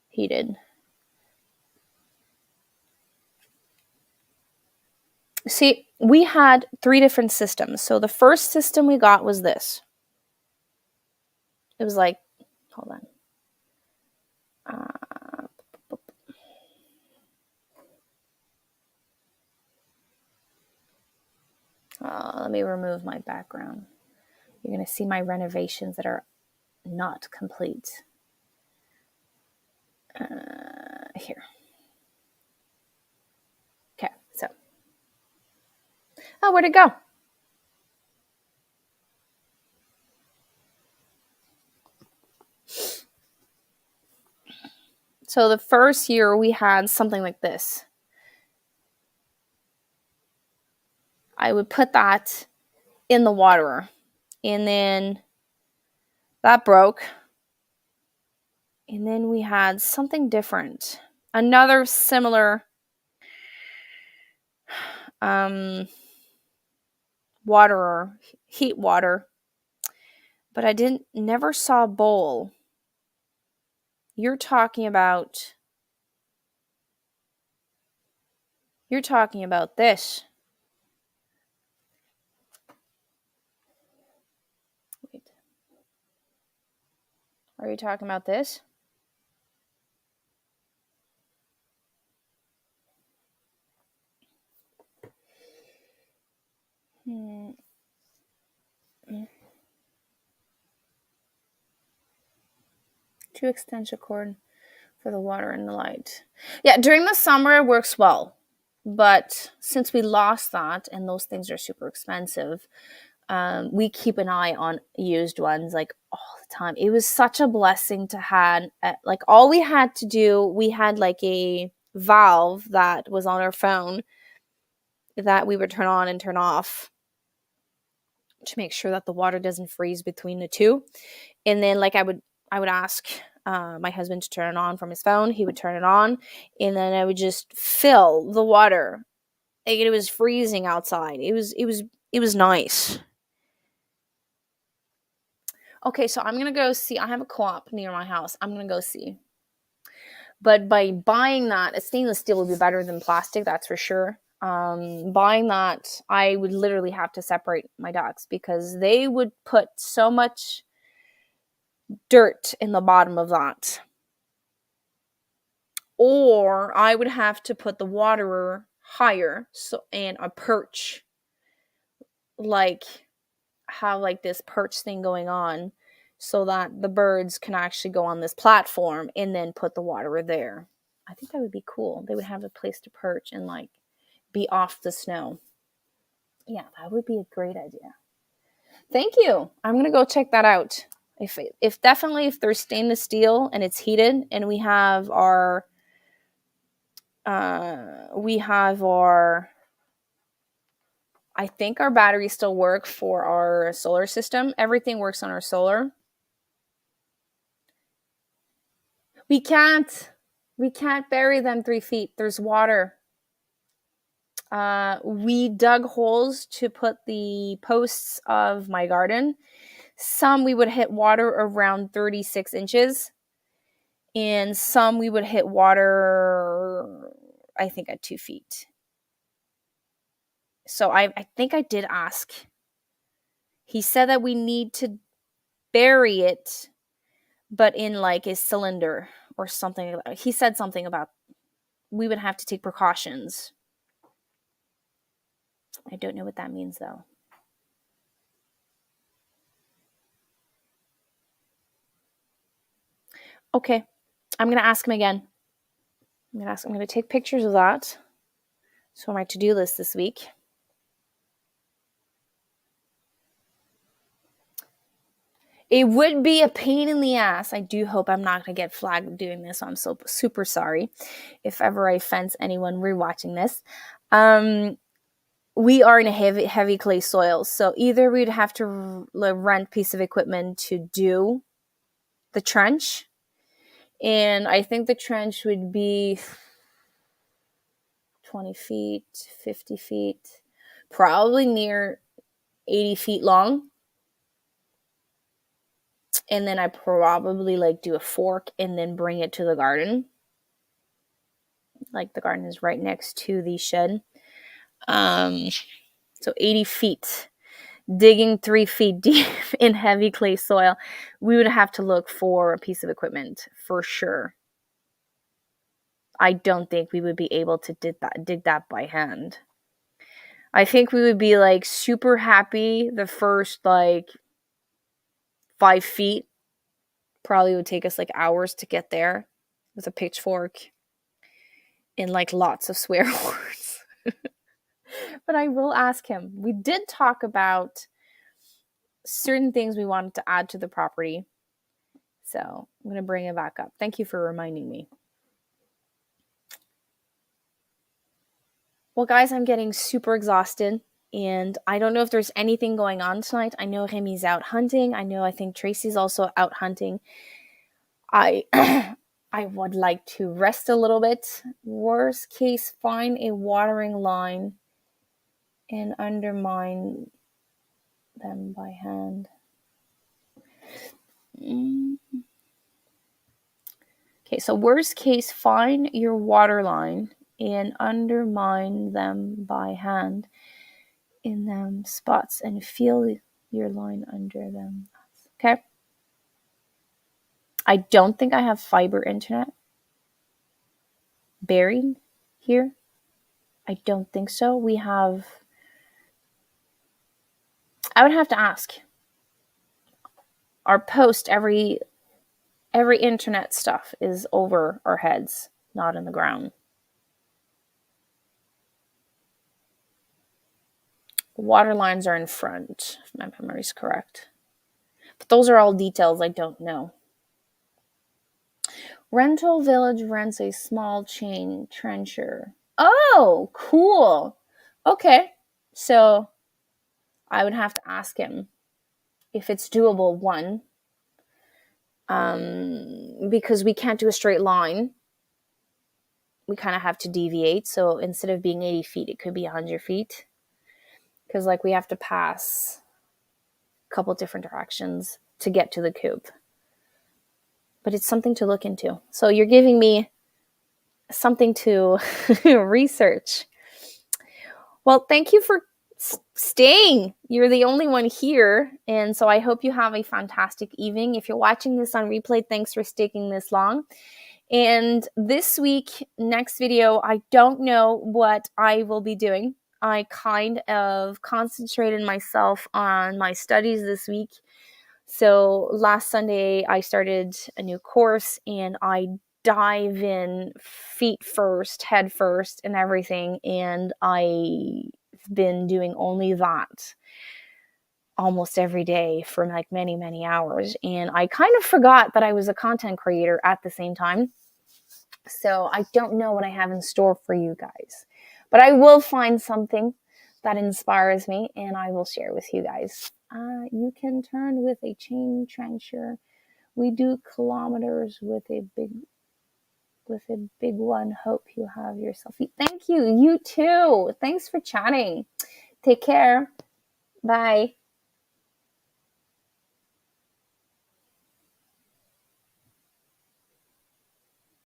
heated. See, we had 3 different systems. So the first system we got was this. It was like, hold on. Let me remove my background. You're going to see my renovations that are not complete. Here. Okay, so. Oh, where'd it go? So the first year we had something like this. I would put that in the waterer, and then that broke. And then we had something different. Another similar waterer, heat water. But I never saw a bowl. You're talking about this. Wait. Are you talking about this? 2 extension cord for the water and the light. Yeah, during the summer it works well. But since we lost that and those things are super expensive, we keep an eye on used ones like all the time. It was such a blessing to have, like all we had to do, we had like a valve that was on our phone that we would turn on and turn off to make sure that the water doesn't freeze between the two. And then like I would ask my husband to turn it on from his phone. He would turn it on, and then I would just fill the water. Like it was freezing outside. It was nice. Okay, so I'm gonna go see. I have a co-op near my house. I'm gonna go see. But by buying that, a stainless steel would be better than plastic. That's for sure. Buying that, I would literally have to separate my ducks because they would put so much dirt in the bottom of that. Or I would have to put the waterer higher, so and a perch, like have like this perch thing going on so that the birds can actually go on this platform and then put the waterer there. I think that would be cool. They would have a place to perch and like be off the snow. Yeah, that would be a great idea. Thank you. I'm gonna go check that out. If definitely if there's stainless steel and it's heated and we have our I think our batteries still work for our solar system. Everything works on our solar. We can't bury them 3 feet. There's water. We dug holes to put the posts of my garden. Some we would hit water around 36 inches. And some we would hit water, I think, at 2 feet. So I think I did ask. He said that we need to bury it, but in like a cylinder or something. He said something about we would have to take precautions. I don't know what that means though. Okay, I'm gonna ask him again. I'm gonna take pictures of that. So on my to-do list this week. It would be a pain in the ass. I do hope I'm not going to get flagged doing this. So I'm so super sorry if ever I offend anyone rewatching this. We are in a heavy clay soil. So either we'd have to rent a piece of equipment to do the trench. And I think the trench would be 20 feet, 50 feet, probably near 80 feet long. And then I probably like do a fork and then bring it to the garden. Like the garden is right next to the shed. So 80 feet. Digging 3 feet deep in heavy clay soil. We would have to look for a piece of equipment for sure. I don't think we would be able to dig that by hand. I think we would be like super happy the first like 5 feet. Probably would take us like hours to get there with a pitchfork and like lots of swear words. But I will ask him. We did talk about certain things we wanted to add to the property. So I'm going to bring it back up. Thank you for reminding me. Well, guys, I'm getting super exhausted. And I don't know if there's anything going on tonight. I know Remy's out hunting. I think Tracy's also out hunting. I I would like to rest a little bit. Worst case, find a watering line and undermine them by hand. Okay, so worst case, find your water line and undermine them by hand in them spots and feel your line under them. Okay. I don't think I have fiber internet buried here. I don't think so. I would have to ask. Our post every Every internet stuff is over our heads, not in the ground. Water lines are in front, if my memory is correct. But those are all details I don't know. Rental Village rents a small chain trencher. Oh, cool. Okay. So I would have to ask him if it's doable, one, because we can't do a straight line. We kind of have to deviate. So instead of being 80 feet, it could be 100 feet. Because, like, we have to pass a couple different directions to get to the coop. But it's something to look into. So you're giving me something to research. Well, thank you for staying. You're the only one here. And so I hope you have a fantastic evening. If you're watching this on replay, thanks for sticking this long. And this week, next video, I don't know what I will be doing. I kind of concentrated myself on my studies this week. So last Sunday, I started a new course and I dive in feet first, head first, and everything. And I've been doing only that almost every day for like many, many hours. And I kind of forgot that I was a content creator at the same time. So I don't know what I have in store for you guys, but I will find something that inspires me and I will share with you guys. You can turn with a chain trencher. We do kilometers with a big one. Hope you have yourself. Thank you. You too. Thanks for chatting. Take care. Bye.